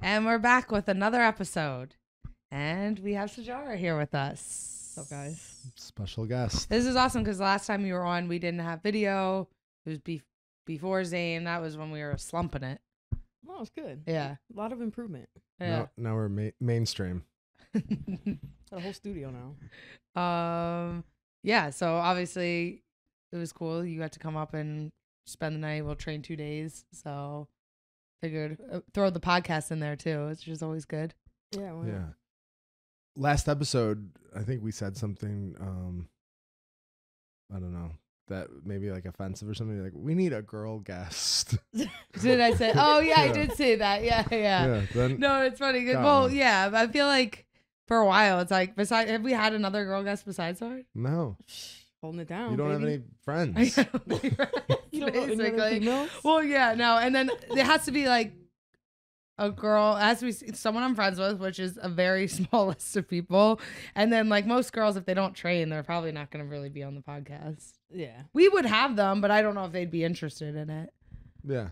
And we're back with another episode. And we have Sijara here with us. What's up, guys? Special guest. This is awesome because the last time you were on, we didn't have video. It was before Zane. That was when we were slumping it. No, it's good. Yeah. A lot of improvement. Yeah. Now we're mainstream. Got a whole studio now. Yeah. So obviously it was cool. You got to come up and spend the night. We'll train 2 days. So figured throw the podcast in there too, which is always good. Yeah. Well, Yeah. Last episode, I think we said something, I don't know, that maybe like offensive or something. Like, we need a girl guest. Did I say? Oh, yeah, I Yeah. did say that. Yeah. Then, No, it's funny. 'Cause- Got well, one. yeah, I feel like for a while, it's like, have we had another girl guest besides her? no, holding it down. you don't have baby. any friends. You don't know any other Basically. females? Well, yeah, no. And then it has to be like a girl, it has to be someone I'm friends with, which is a very small list of people. And then, like most girls, if they don't train, they're probably not going to really be on the podcast. Yeah. We would have them, but I don't know if they'd be interested in it. Yeah.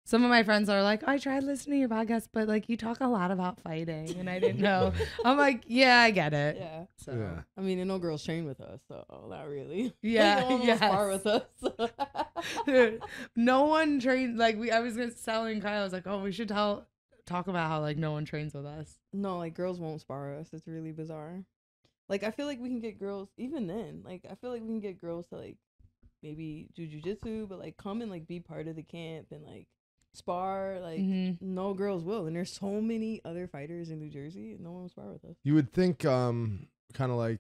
Some of my friends are like, I tried listening to your podcast, but like you talk a lot about fighting, and I didn't know. I'm like, yeah, I get it. Yeah. So Yeah. I mean, and no girls train with us, so not really. Yeah, No one will yes. spar with us. Dude, no one trained like I was just telling Kyle, I was like, oh, we should talk about how like no one trains with us. No, like girls won't spar us. It's really bizarre. Like I feel like we can get girls even then. Like I feel like we can get girls to like maybe do jujitsu, but like come and like be part of the camp and like spar. Like no girls will. And there's so many other fighters in New Jersey, and no one will spar with us. You would think, kind of like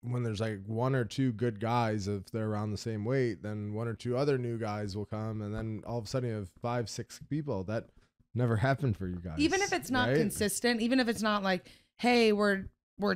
when there's like one or two good guys, if they're around the same weight, then one or two other new guys will come, and then all of a sudden you have 5-6 people. That never happened for you guys. Even if it's not right? consistent, even if it's not like, hey, we're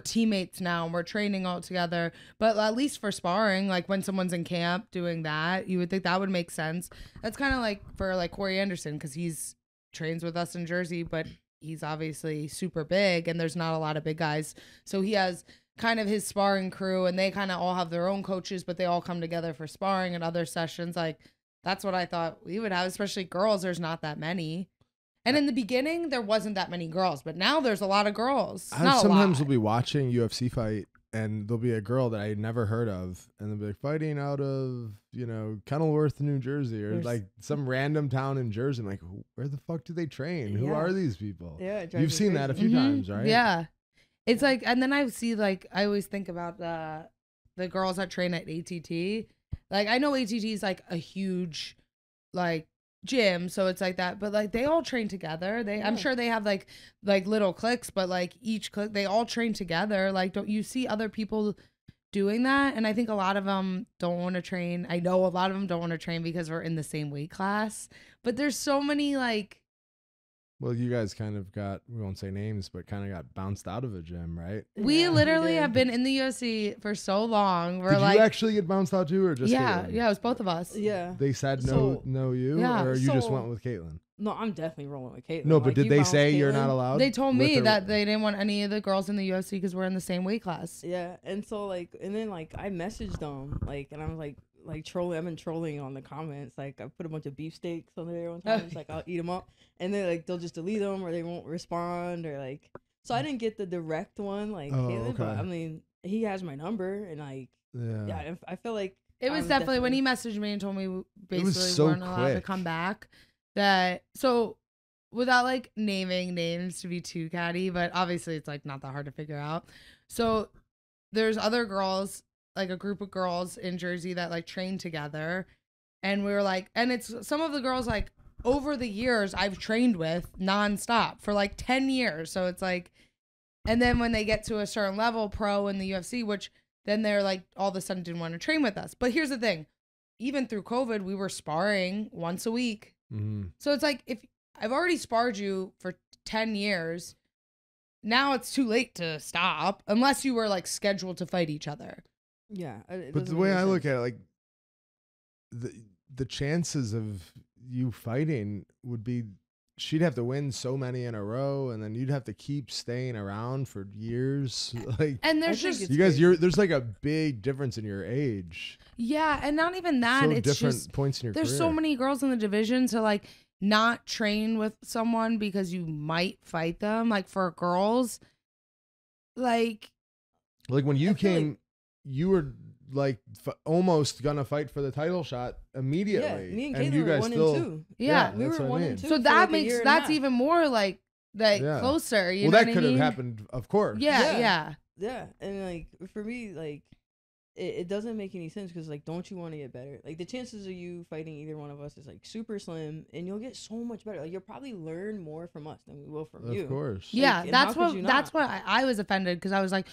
teammates now and we're training all together, but at least for sparring, like when someone's in camp doing that, you would think that would make sense. That's kind of like for like Corey Anderson, because he's trains with us in Jersey, but he's obviously super big and there's not a lot of big guys. So he has kind of his sparring crew and they kind of all have their own coaches, but they all come together for sparring and other sessions. Like that's what I thought we would have, especially girls. There's not that many. And in the beginning, there wasn't that many girls, but now there's a lot of girls. I Not sometimes a will lot. be watching UFC fight, and there'll be a girl that I had never heard of, and they'll be like fighting out of, Kenilworth, New Jersey, or There's- like some random town in Jersey. I'm like, where the fuck do they train? Who Yeah. are these people? Yeah, it drives You've me seen that a few Mhm. times, right? Yeah. It's like, and then I see, like, I always think about the girls that train at ATT. Like, I know ATT is like a huge, like, gym, so it's like that, but like they all train together. I'm Yeah. sure they have like little cliques, but like each clique, they all train together. Like, don't you see other people doing that? And I think a lot of them don't want to train. I know a lot of them don't want to train because we're in the same weight class, but there's so many like, Well, you guys kind of got, we won't say names, but kind of got bounced out of a gym, right? we Yeah, literally did. have been in the UFC for so long. We're Did like, you actually get bounced out too, or just yeah, Caitlin? yeah, it was both of us. Yeah. They said So- no, you, Yeah, or you just so- went with Caitlin? No, I'm definitely rolling with Caitlin. No, but Like, did you they bounce say you're not Caitlin? allowed? They told with me the- that they didn't want any of the girls in the UFC because we're in the same weight class. Yeah, and so like, and then like I messaged them like, and I was like trolling. I've been trolling on the comments. Like I put a bunch of beefsteaks on there one time. It's like I'll eat them up, and then like they'll just delete them or they won't respond or like. So I didn't get the direct one like Oh, Caitlin, but okay. I mean he has my number and like yeah, I feel like It was definitely when he messaged me and told me we basically so weren't allowed to quick. come back. That so without like naming names to be too catty, but obviously it's like not that hard to figure out. So there's other girls, like a group of girls in Jersey that like train together, and we were like, and it's some of the girls like over the years I've trained with nonstop for like 10 years. So it's like, and then when they get to a certain level, pro in the UFC, which then they're like all of a sudden didn't want to train with us. But here's the thing, even through COVID, we were sparring once a week. Mhm. So it's like, if I've already sparred you for 10 years, now it's too late to stop unless you were like scheduled to fight each other. yeah. But the way I look at it, like the chances of you fighting would be, she'd have to win so many in a row, and then you'd have to keep staying around for years. Like, And there's I think just, it's you guys, crazy. there's like a big difference in your age. yeah, and not even that. So It's different just, points in your there's career. so many girls in the division. So like, not train with someone because you might fight them. Like for girls, like when you I feel came, like- you were like almost gonna fight for the title shot immediately. Yeah, me and and Caitlin you were guys 1 still, and 2. yeah. We that's were what I 1 mean. and 2. So for that like a makes year and a that's half. even more like Yeah. closer. You Well, know that what I could have mean? happened, of course. Yeah, Yeah. yeah. Yeah, and like for me, like it doesn't make any sense because like, don't you want to get better? Like the chances of you fighting either one of us is like super slim, and you'll get so much better. Like you'll probably learn more from us than we will from you. Of course. Yeah, and that's how could what you that's not? what I was offended because I was like,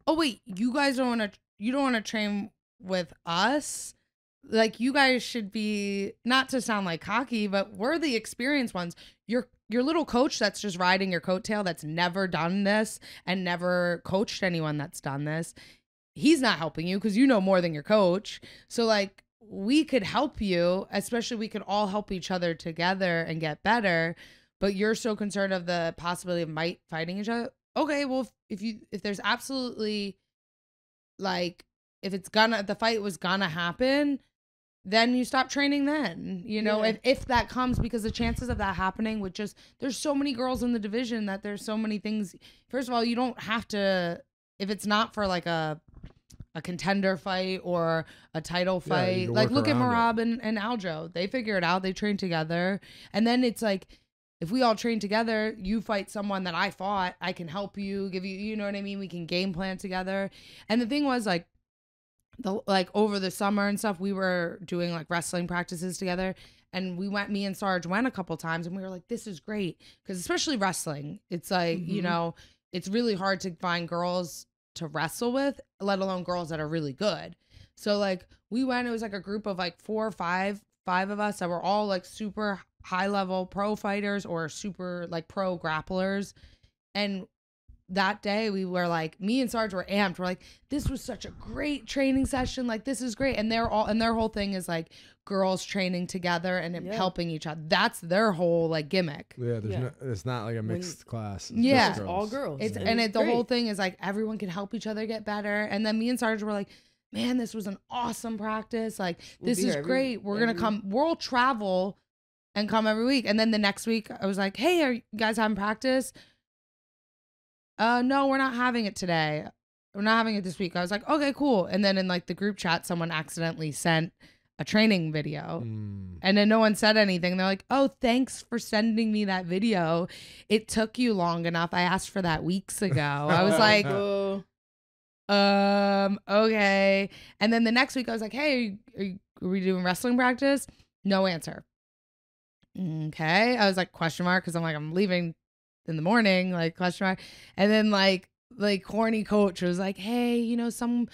oh wait, you guys don't want to you don't want to train with us. Like you guys should be, not to sound like cocky, but we're the experienced ones. Your little coach that's just riding your coattail, that's never done this and never coached anyone that's done this, he's not helping you because you know more than your coach. So like we could help you, especially we could all help each other together and get better. But you're so concerned of the possibility of might fighting each other. Okay, well if there's absolutely like if the fight was gonna happen, then you stop training then, you know, Yeah. if that comes, because the chances of that happening with just, there's so many girls in the division that there's so many things. First of all, you don't have to, if it's not for like a contender fight or a title Yeah, you fight, can like work look at around Marab and Aljo, they figure it out, they train together. And then it's like, if we all train together, you fight someone that I fought, I can help you, give you, you know what I mean? We can game plan together. And the thing was like, over the summer and stuff, we were doing like wrestling practices together, and me and Sarge went a couple times, and we were like, this is great, because especially wrestling, it's like you know, it's really hard to find girls to wrestle with, let alone girls that are really good. So like we went, it was like a group of like five of us that were all like super high level pro fighters or super like pro grapplers. And that day we were like, me and Sarge were amped. We're like, this was such a great training session. Like, this is great. And their whole thing is like girls training together and Yeah. helping each other. That's their whole like gimmick. Yeah, Yeah. it's not like a mixed class. It's Yeah. just It's all girls. It's and and it's the whole great. thing is like everyone can help each other get better. And then me and Sarge were like, man, this was an awesome practice. Like, We'll this be is here great. We're gonna come. We'll travel and come every week. And then the next week, I was like, hey, are you guys having practice? No, we're not having it today. We're not having it this week. I was like, okay, cool. And then in like the group chat, someone accidentally sent a training video. And then no one said anything. They're like, oh, thanks for sending me that video. It took you long enough. I asked for that weeks ago. I was like, Oh, okay. And then the next week I was like, hey, are we doing wrestling practice? No answer. Okay. I was like, question mark, because I'm like, I'm leaving in the morning, like question mark. And then like corny coach was like, hey, you know, some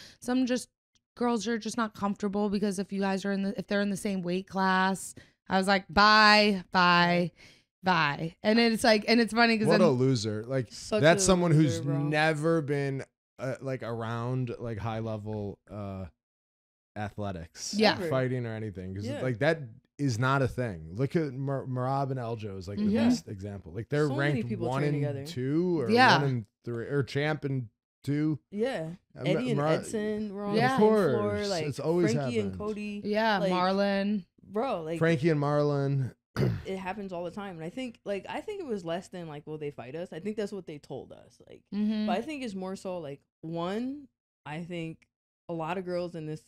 just girls are just not comfortable because if you guys are if they're in the same weight class. I was like, bye. And it's like, and it's funny because What a loser. Like, Such that's a someone who's loser, bro. never been like around like high level athletics, Yeah. fighting or anything, because Yeah. like that is not a thing. Look at Marab and Aljo is like the Mhm. best example. Like they're So many ranked people 1 train and together. 2 or Yeah. 1 and 3 or champ and 2. yeah. Uh, Eddie and Mar- Edson were on Yeah. the Of same floor. course. Like It's always Frankie and happened. Cody. yeah, like, Marlon. Bro, like Frankie and Marlon. it happens all the time. And I think it was less than like, will they fight us? I think that's what they told us. Like, Mm-hmm. but I think it's more so like, one, I think a lot of girls in this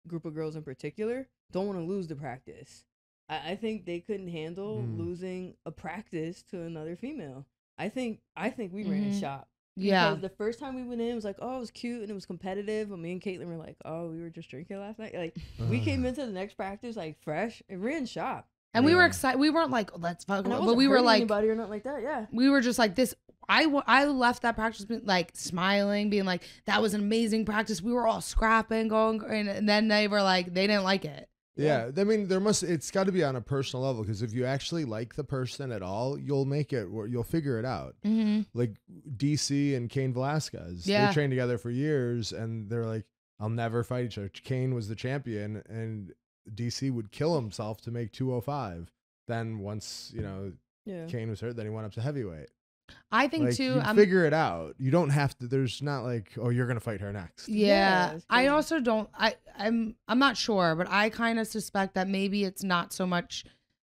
group of girls in particular don't want to lose the practice. I think they couldn't handle losing a practice to another female. I think we ran Mhm. shop. Yeah. Because the first time we went in, it was like, oh, it was cute and it was competitive. But me and Caitlin were like, oh, we were just drinking last night. Like, we came into the next practice like fresh and ran shop. And we were Yeah. excited. We weren't like, let's fuck, And I but wasn't we were hurting like, anybody or nothing like that. Yeah. we were just like this. I left that practice like smiling, being like, that was an amazing practice. We were all scrapping, going, and then they were like, they didn't like it. Yeah, I mean, it's got to be on a personal level, because if you actually like the person at all, you'll make it, you'll figure it out. Mm-hmm. Like DC and Cain Velasquez, Yeah. they trained together for years, and they're like, I'll never fight each other. Cain was the champion, and DC would kill himself to make 205. Then once, you know, Yeah. Cain was hurt, then he went up to heavyweight. I think Like, too. you figure it out. You don't have to. There's not like, oh, you're gonna fight her next. Yeah, Yeah, it's I crazy. also don't. I'm not sure, but I kind of suspect that maybe it's not so much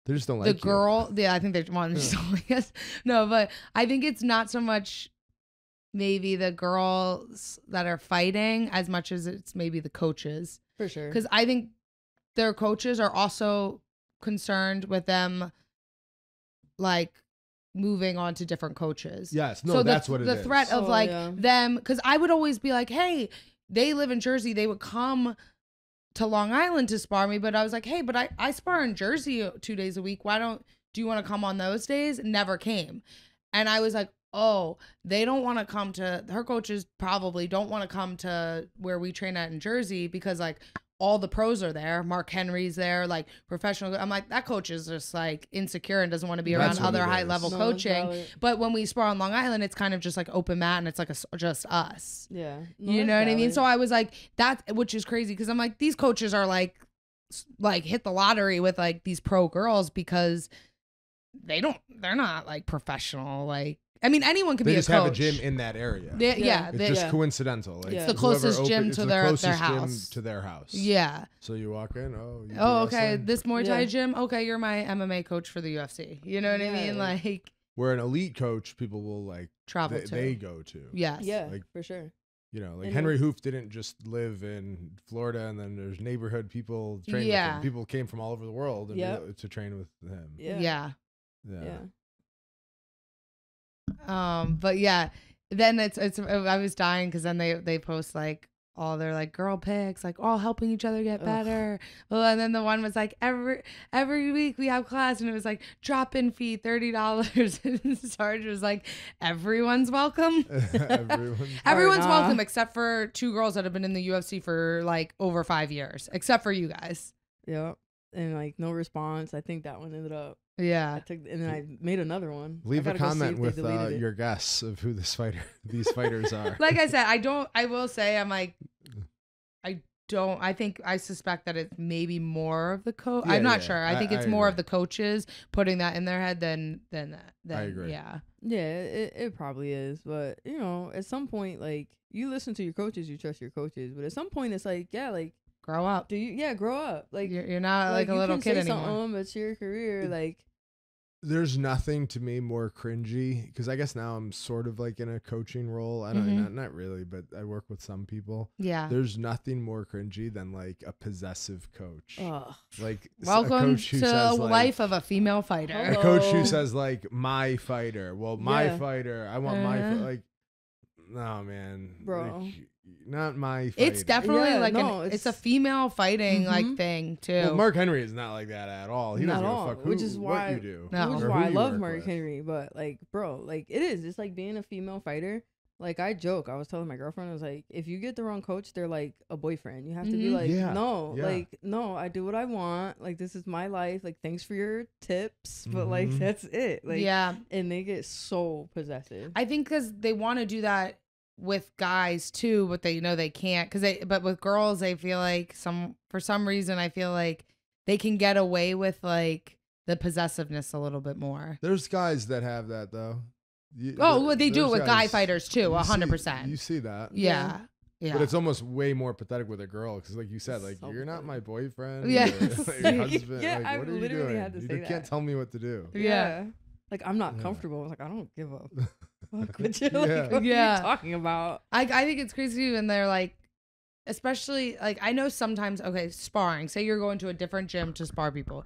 They just don't the like you. girl. Yeah, I think they want to just don't like us. No, but I think it's not so much maybe the girls that are fighting as much as it's maybe the coaches. For sure. Because I think their coaches are also concerned with them, like, moving on to different coaches. Yes, no, so that's what it is. The threat of them, because I would always be like, hey, they live in Jersey, they would come to Long Island to spar me, but I was like, hey, but I spar in Jersey 2 days a week. Do you want to come on those days? Never came. And I was like, oh, they don't want to come to, her coaches probably don't want to come to where we train at in Jersey because like all the pros are there. Mark Henry's there, like professional. I'm like, that coach is just like insecure and doesn't want to be around other high level coaching. But when we spar on Long Island, it's kind of just like open mat and it's like just us. Yeah. No, you know what I mean? So I was like, which is crazy because I'm like, these coaches are like hit the lottery with like these pro girls because they're not like professional. Like, I mean, anyone can be a coach. They just have a gym in that area. It's just coincidental. Like it's the closest gym to their house. To their house. Yeah. So you walk in. Okay. This Muay Thai gym. Okay, you're my MMA coach for the UFC. You know what I mean? Like, where an elite coach, people will like travel to. They go to. Yes. Yeah. Like, for sure. You know, like Henry Hoof didn't just live in Florida, and then there's neighborhood people train with him. People came from all over the world to train with him. Yeah. But yeah, then it's I was dying because then they post like all their like girl pics, like all helping each other get better. Well, and then the one was like every week we have class, and it was like drop-in fee $30, and Sarge was like, everyone's welcome. Everyone's welcome except for 2 girls that have been in the UFC for like over 5 years, except for you guys. Yep. And like no response. I think that one ended up. Yeah. And then I made another one. Leave a comment with your guess of who these fighters are. Like I said, I will say I'm like, I suspect that it's maybe more of the coach. I'm not sure. I think it's more of the coaches putting that in their head than that. I agree. Yeah. Yeah, it probably is. But, you know, at some point, like, you listen to your coaches, you trust your coaches. But at some point, it's like, yeah, like, grow up. Grow up. Like, you're not like a little kid anymore. But your career, like, there's nothing to me more cringy because I guess now I'm sort of like in a coaching role. I don't not really, but I work with some people. Yeah. There's nothing more cringy than like a possessive coach. Ugh. Like welcome to the life of a female fighter. A coach who says like my fighter. Well, my fighter. I want my like. No man, bro. Like, not my fighter. It's definitely it's a female fighting like thing too. Well, Mark Henry is not like that at all. He doesn't give a fuck which is why what you do. Which is why I love Mark Henry. But like, bro, like it is. It's like being a female fighter. Like I joke. I was telling my girlfriend, I was like, if you get the wrong coach, they're like a boyfriend. You have to be like, no, I do what I want. Like this is my life. Like thanks for your tips, but like that's it. Like and they get so possessive. I think because they want to do that with guys too, but they know they can't but with girls, they feel like for some reason, I feel like they can get away with like the possessiveness a little bit more. There's guys that have that though. They do it with guy fighters too, 100%. You see that. Yeah. Yeah. But it's almost way more pathetic with a girl because, like you said, like you're not my boyfriend. Yeah. Your husband. Yeah, like, I what are you literally doing? had to say You can't tell me what to do. Yeah. Like I'm not comfortable. I was like, I don't give a fuck what you like. What are you talking about? I think it's crazy when they're like, especially like I know sometimes. Okay, sparring. Say you're going to a different gym to spar people.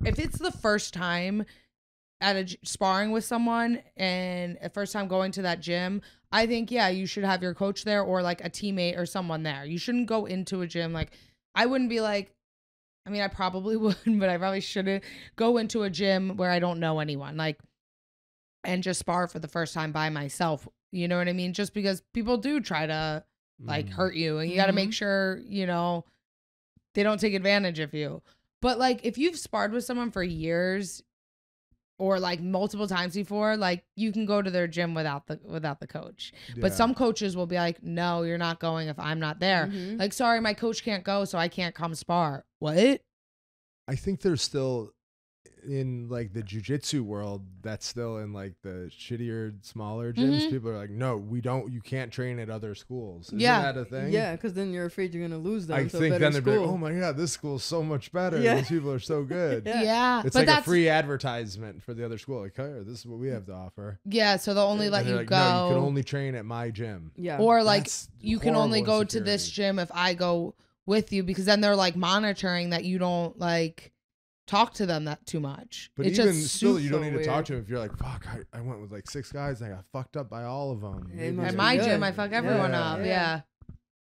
If it's the first time at sparring with someone and a first time going to that gym, I think you should have your coach there or like a teammate or someone there. You shouldn't go into a gym like I wouldn't be like. I mean, I probably would, but I probably shouldn't go into a gym where I don't know anyone, like, and just spar for the first time by myself. You know what I mean? Just because people do try to like hurt you, and you got to make sure, you know, they don't take advantage of you. But like, if you've sparred with someone for years or like multiple times before, like you can go to their gym without the coach. Yeah. But some coaches will be like, no, you're not going if I'm not there. Like, sorry, my coach can't go, so I can't come spar. What? I think there's still in like the jujitsu world, that's still in like the shittier, smaller gyms. People are like, no, you can't train at other schools. Isn't that a thing? Yeah, because then you're afraid you're gonna lose them. I so think better then they'd be like, school. oh my God, this school's so much better. Yeah. These people are so good. Yeah. It's but like that's a free advertisement for the other school. Like, hey, this is what we have to offer. yeah. So they'll only let And they're you like, go. no, you can only train at my gym. Yeah. Or like That's you can only horrible go to this insecurity. gym if I go with you, because then they're like monitoring that you don't like talk to them that too much. But it's even just still, you don't so need to talk weird. to them if you're like, fuck, I went with like 6 guys and I got fucked up by all of them. It Maybe must at be my good. gym I fuck everyone Yeah. up. Yeah. Yeah.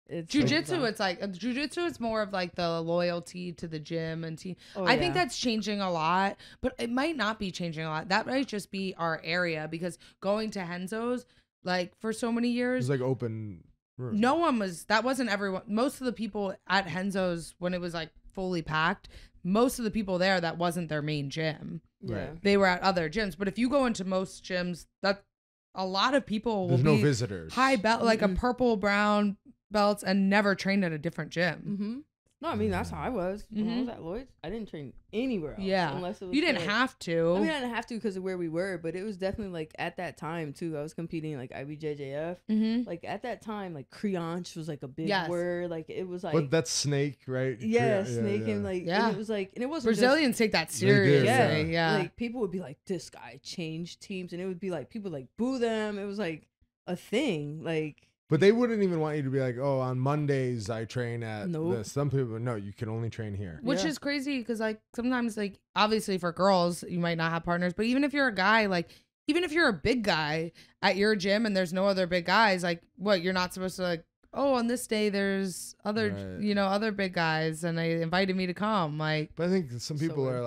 It's Jiu-jitsu, it's like jiu-jitsu is more of like the loyalty to the gym and team. I think that's changing a lot, but it might not be changing a lot. That might just be our area, because going to Henzo's like for so many It years, was like open room. no one was, that wasn't everyone. Most of the people at Henzo's, when it was like fully packed, most of the people there, that wasn't their main gym. Yeah. Right. They were at other gyms. But if you go into most gyms, that a lot of people will There's no be visitors. high belt, like a Mm-mm. purple brown belts, and never trained at a different gym. Mm-hmm. No, I mean that's how I was when I was at Lloyd's. I didn't train anywhere else. Yeah. Unless it was You didn't for, like- have to. I mean, I didn't have to because of where we were, but it was definitely like at that time too. I was competing like IBJJF. Mm-hmm. Like at that time, like creonch was like a big Yes. word. Like it was like But that's snake, right? yeah, snake and like Yeah. and it was like and it wasn't just- Brazilians take that They do, seriously. yeah, Yeah. Like people would be like, this guy changed teams, and it would be like people like boo them. It was like a thing. Like But they wouldn't even want you to be like, oh, on Mondays I train at Nope. this. Some people, no, you can only train here. Which Yeah. is crazy, because like sometimes, like obviously for girls you might not have partners, but even if you're a guy, like even if you're a big guy at your gym and there's no other big guys, like what, you're not supposed to like, oh, on this day there's other Right. other big guys and they invited me to come, like But I think some So people weird. are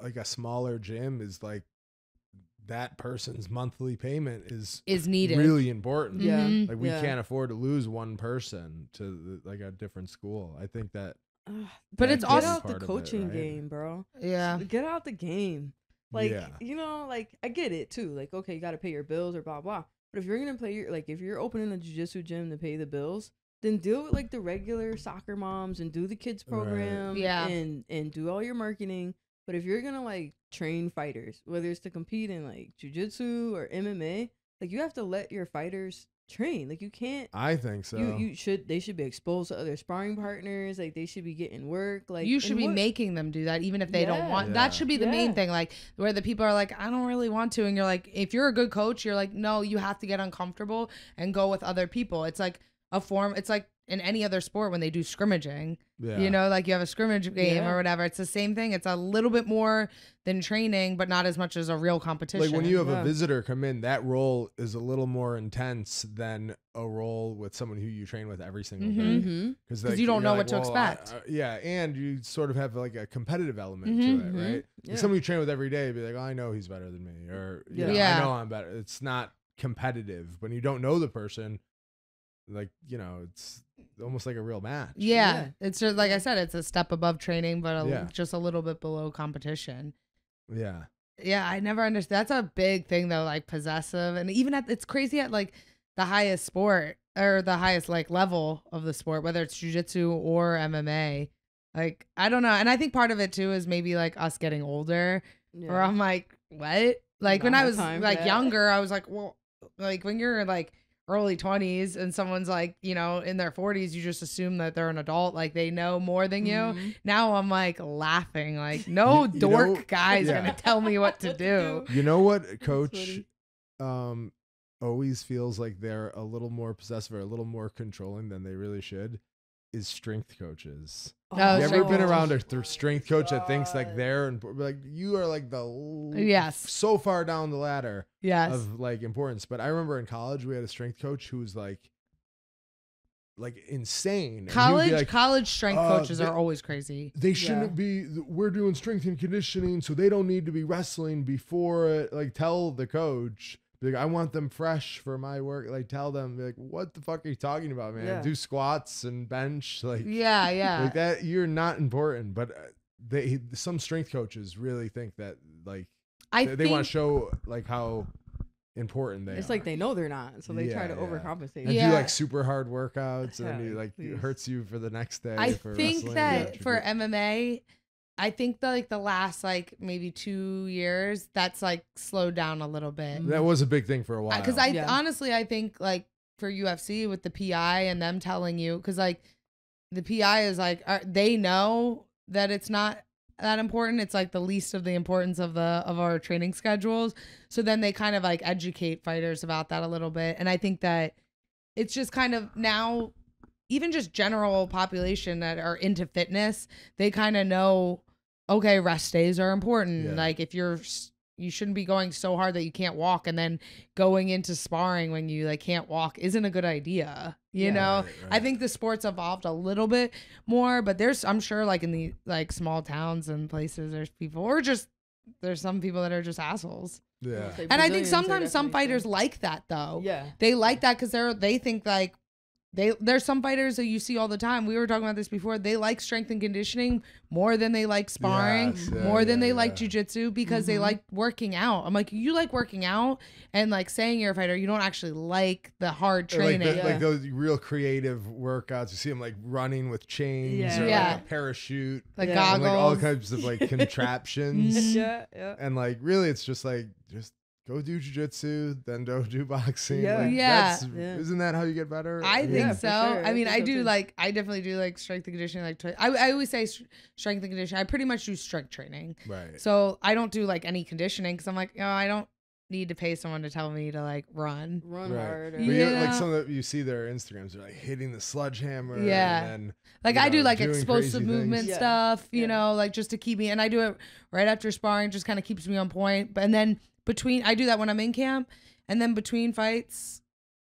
like a smaller gym is like that person's monthly payment is needed. really important. yeah, Mhm. Like we yeah. can't afford to lose one person to like a different school. I think that Ugh, But that it's get could also be out the part of it, coaching right? game, bro. yeah. Get out the game. Like Yeah. you know, like I get it too. Like okay, you got to pay your bills or blah blah. But if you're gonna play your like if you're opening a jiu-jitsu gym to pay the bills, then deal with like the regular soccer moms and do the kids Right. program. Yeah. And do all your marketing. But if you're gonna like train fighters, whether it's to compete in like jiu-jitsu or MMA, like you have to let your fighters train. Like you can't. I think so. They should be exposed to other sparring partners. Like they should be getting work. Like You should and be what- making them do that, even if they don't Yeah. want. Yeah. That should be the main Yeah. thing. Like where the people are like, I don't really want to, and you're like, if you're a good coach, you're like, no, you have to get uncomfortable and go with other people. It's like a form. It's like in any other sport when they do scrimmaging. yeah. You know, like you have a scrimmage game Yeah. or whatever. It's the same thing. It's a little bit more than training, but not as much as a real competition. Like when you have Yeah. a visitor come in, that role is a little more intense than a role with someone who you train with every single Mhm. day. Mm-hmm. Because you don't know what to expect. Yeah, and you sort of have like a competitive element Mhm. to it, right? Yeah. Like someone you train with every day, be like, oh, I know he's better than me, or you Yeah. know, Yeah. I know I'm better. It's not competitive. When you don't know the person, like it's almost like a real match. yeah, Yeah. it's just like I said, it's a step above training, but Yeah. just a little bit below competition. Yeah. Yeah, I never understood. That's a big thing though, like possessive, and even it's crazy at like the highest sport or the highest like level of the sport, whether it's jujitsu or MMA. Like I don't know, and I think part of it too is maybe like us getting older, where I'm like, what? Like when Not I have was time for like that. younger, I was like, well, like when you're like early 20s and someone's like, in their 40s, you just assume that they're an adult, like they know more than you. Mhm. Now I'm like laughing, like no You dork know- guy's yeah. gonna tell me what to What to do. do. You know what, Coach? funny. Always feels like they're a little more possessive or a little more controlling than they really should. Is strength coaches. Oh, You ever strength been coaches. around a strength coach that thinks like they're like you are like Yes. so far down the ladder Yes. of like importance. But I remember in college we had a strength coach who was like insane. And he would be College like, college strength coaches they- are always crazy. they shouldn't be. We're doing strength and conditioning, so they don't need to be wrestling before it. Like tell the coach. Be like, I want them fresh for my work. Like tell them, be like, what the fuck are you talking about, man? Yeah. Do squats and bench, like Yeah, yeah. like that. You're not important, but some strength coaches really think that like I they think want to show like how important they It's are. like they know they're not, so they try to Yeah, yeah. overcompensate. and Yeah. do like super hard workouts, and then Yeah, you like it please. hurts you for the next day. I for think wrestling. that Yeah, for jiu-jitsu. MMA, I think like the last like maybe 2 years, that's like slowed down a little bit. That was a big thing for a while. Because honestly, I think like for UFC with the PI and them telling you, because like the PI is like, they know that it's not that important. It's like the least of the importance of our training schedules. So then they kind of like educate fighters about that a little bit. And I think that it's just kind of now, even just general population that are into fitness, they kind of know, okay, rest days are important. Yeah. Like if you shouldn't be going so hard that you can't walk, and then going into sparring when you like can't walk isn't a good idea. You know, right. I think the sport's evolved a little bit more, but I'm sure like in the like small towns and places, there's people, or just there's some people that are just assholes. Yeah. And I think sometimes some fighters like that though. Yeah. They like that because they think like there's some fighters that you see all the time. We were talking about this before. They like strength and conditioning more than they like sparring, more than they like jujitsu, because they like working out. I'm like, you like working out and like saying you're a fighter, you don't actually like the hard training. Like those real creative workouts. You see them like running with chains or like a parachute, like and goggles, like all kinds of like contraptions. Yeah. And like really, it's just go do jiu-jitsu, then go do boxing. Yeah. Like, isn't that how you get better? I think so. Sure. I mean, I think so do too. like, I definitely do like strength and conditioning. Like, I always say strength and conditioning. I pretty much do strength training. Right. So I don't do like any conditioning because I'm like, I don't need to pay someone to tell me to like run hard. But Yeah. like some of you see their Instagrams, they're like hitting the sledgehammer. Yeah. And then, like I do like doing explosive crazy movement things. stuff, you know, like just to keep me, and I do it right after sparring, just kind of keeps me on point. But and then I do that when I'm in camp, and then between fights,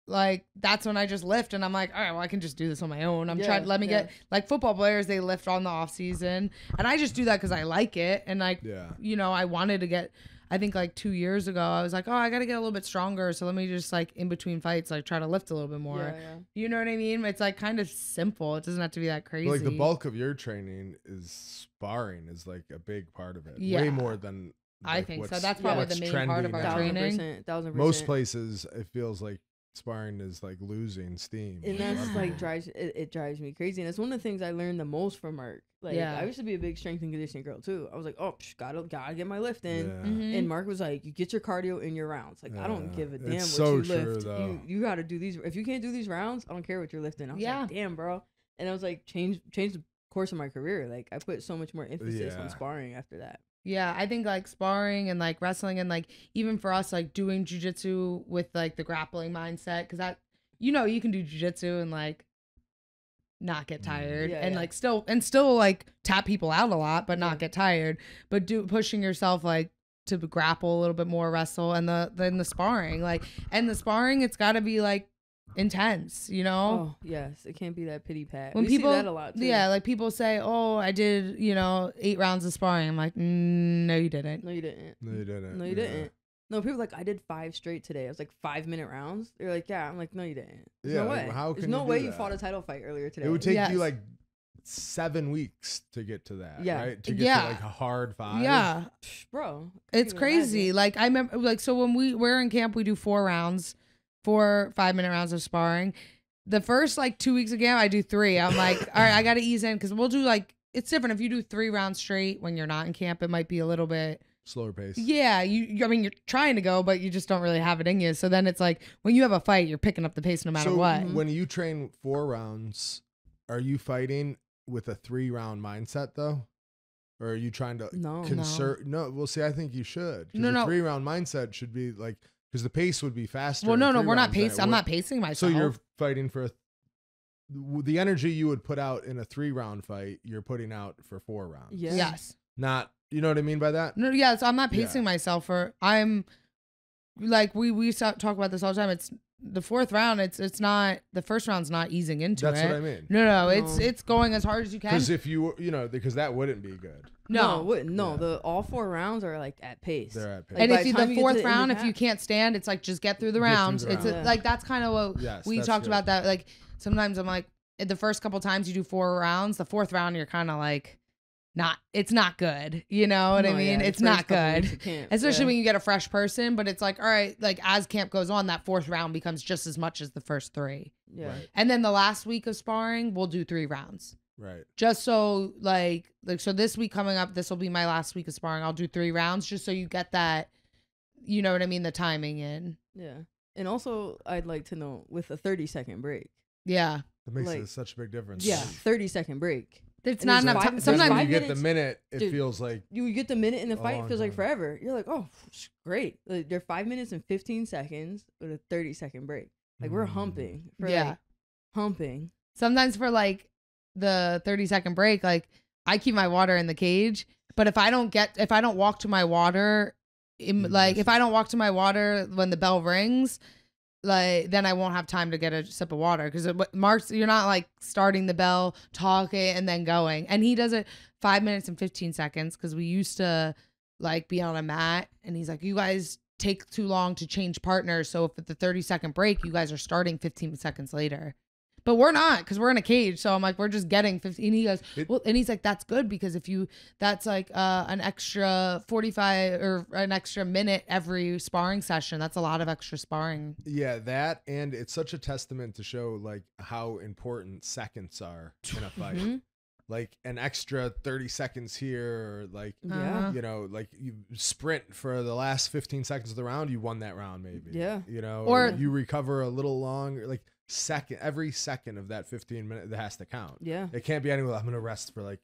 like that's when I just lift, and I'm like, all right, well I can just do this on my own. I'm trying to let me get, like football players, they lift on the off season, and I just do that because I like it, and like you know, I wanted to get. I think like 2 years ago, I was like, oh, I got to get a little bit stronger. So let me just like in between fights, like try to lift a little bit more. Yeah. You know what I mean? It's like kind of simple. It doesn't have to be that crazy. But like the bulk of your training is sparring is like a big part of it. Yeah. Way more than I like, think so. what's- That's probably what's the main part of trendy our now. training. 1000%. Most places, it feels like sparring is like losing steam. And that's like it drives me crazy. And it's one of the things I learned the most from Mark. Like I used to be a big strength and conditioning girl too. I was like, oh, gotta get my lift in. Mm-hmm. And Mark was like, you get your cardio in your rounds. Like I don't give a damn It's what so you true, lift. though. You got to do these. If you can't do these rounds, I don't care what you're lifting. I was like, damn, bro. And I was like, change the course of my career. Like I put so much more emphasis on sparring after that. Yeah, I think like sparring and like wrestling and like even for us like doing jujitsu with like the grappling mindset, because that, you know, you can do jujitsu and like not get tired and like still like tap people out a lot but not get tired, but pushing yourself like to grapple a little bit more, wrestle, and then the sparring, like, and the sparring, it's got to be like intense, you know. Oh yes, it can't be that pity pat. When we people see that a lot too. Yeah, like people say, oh, I did 8 rounds of sparring. I'm like, no you didn't. No you didn't. No, you didn't. No you didn't. No, people are like, I did 5 straight today. I was like 5-minute rounds. They're like, yeah. I'm like, no, you didn't. There's no way. How There's can no you do way you that? fought a title fight earlier today. It would take you like 7 weeks to get to that, right? To get to like a hard 5. Yeah, bro. It's crazy. Imagine. Like I remember, like so when we're in camp, we do 4 5-minute rounds of sparring. The first like 2 weeks of camp, I do 3. I'm like, all right, I got to ease in because we'll do like, it's different if you do 3 rounds straight when you're not in camp. It might be a little bit slower pace. Yeah, I mean, you're trying to go, but you just don't really have it in you. So then it's like when you have a fight, you're picking up the pace no matter what. When you train 4 rounds, are you fighting with a 3-round mindset though? Or are you trying to conserve? No, well, see, I think you should. No. A 3-round mindset should be like, because the pace would be faster. Well, no, we're not pacing. I'm not pacing myself. So you're fighting for the energy you would put out in a 3-round fight, you're putting out for 4 rounds. Yes. Not, you know what I mean by that? No, yeah. So I'm not pacing myself I'm like, we talk about this all the time. It's the 4th round. It's not, the first round's not easing into That's it. what I mean. No. It's going as hard as you can. Because if because that wouldn't be good. No, it wouldn't. No, all 4 rounds are like at pace. They're at pace. And Like, if by the time you get to 4th the end round, of if you half- can't stand, it's like just get through the rounds. It's like that's kind of what we that's talked good. about. That like sometimes I'm like the first couple times you do 4 rounds, the 4th round you're kind of like it's not good. You know what I mean? It's not good, especially when you get a fresh person. But it's like, all right, like as camp goes on, that 4th round becomes just as much as the first 3. Yeah. Right. And then the last week of sparring, we'll do 3 rounds. Right. Just so like so this week coming up, this will be my last week of sparring. I'll do 3 rounds just so you get that, you know what I mean, the timing in. Yeah. And also, I'd like to know with a 30-second break. Yeah. That makes Like, such a big difference. Yeah, 30-second break. It's And not it's enough five- time. there's Sometimes When you five get the minutes- minute, it Dude, feels like You get the minute in the A fight, long it feels like time. forever. You're like, oh, like, great. Like, they're 5 minutes and 15 seconds with a 30-second break. Like, we're humping. For, Yeah. like, humping. sometimes for like the 30-second break, like I keep my water in the cage, but if I don't walk to my water, like if I don't walk to my water when the bell rings, like then I won't have time to get a sip of water because Mark's, you're not like starting the bell, talking and then going, and he does it 5 minutes and 15 seconds because we used to like be on a mat, and he's like, you guys take too long to change partners, so if at the 30-second break you guys are starting 15 seconds later. But we're not, because we're in a cage. So I'm like, we're just getting 15. And he goes, well, and he's like, that's good because that's like an extra 45 or an extra minute every sparring session. That's a lot of extra sparring. Yeah, that, and it's such a testament to show like how important seconds are in a fight. Mhm. Like an extra 30 seconds here, or like Yeah. you know, like you sprint for the last 15 seconds of the round, you won that round maybe. Yeah. You know, Or- you recover a little longer, like every second of that 15 minutes that has to count. Yeah. It can't be anywhere. I'm gonna rest for like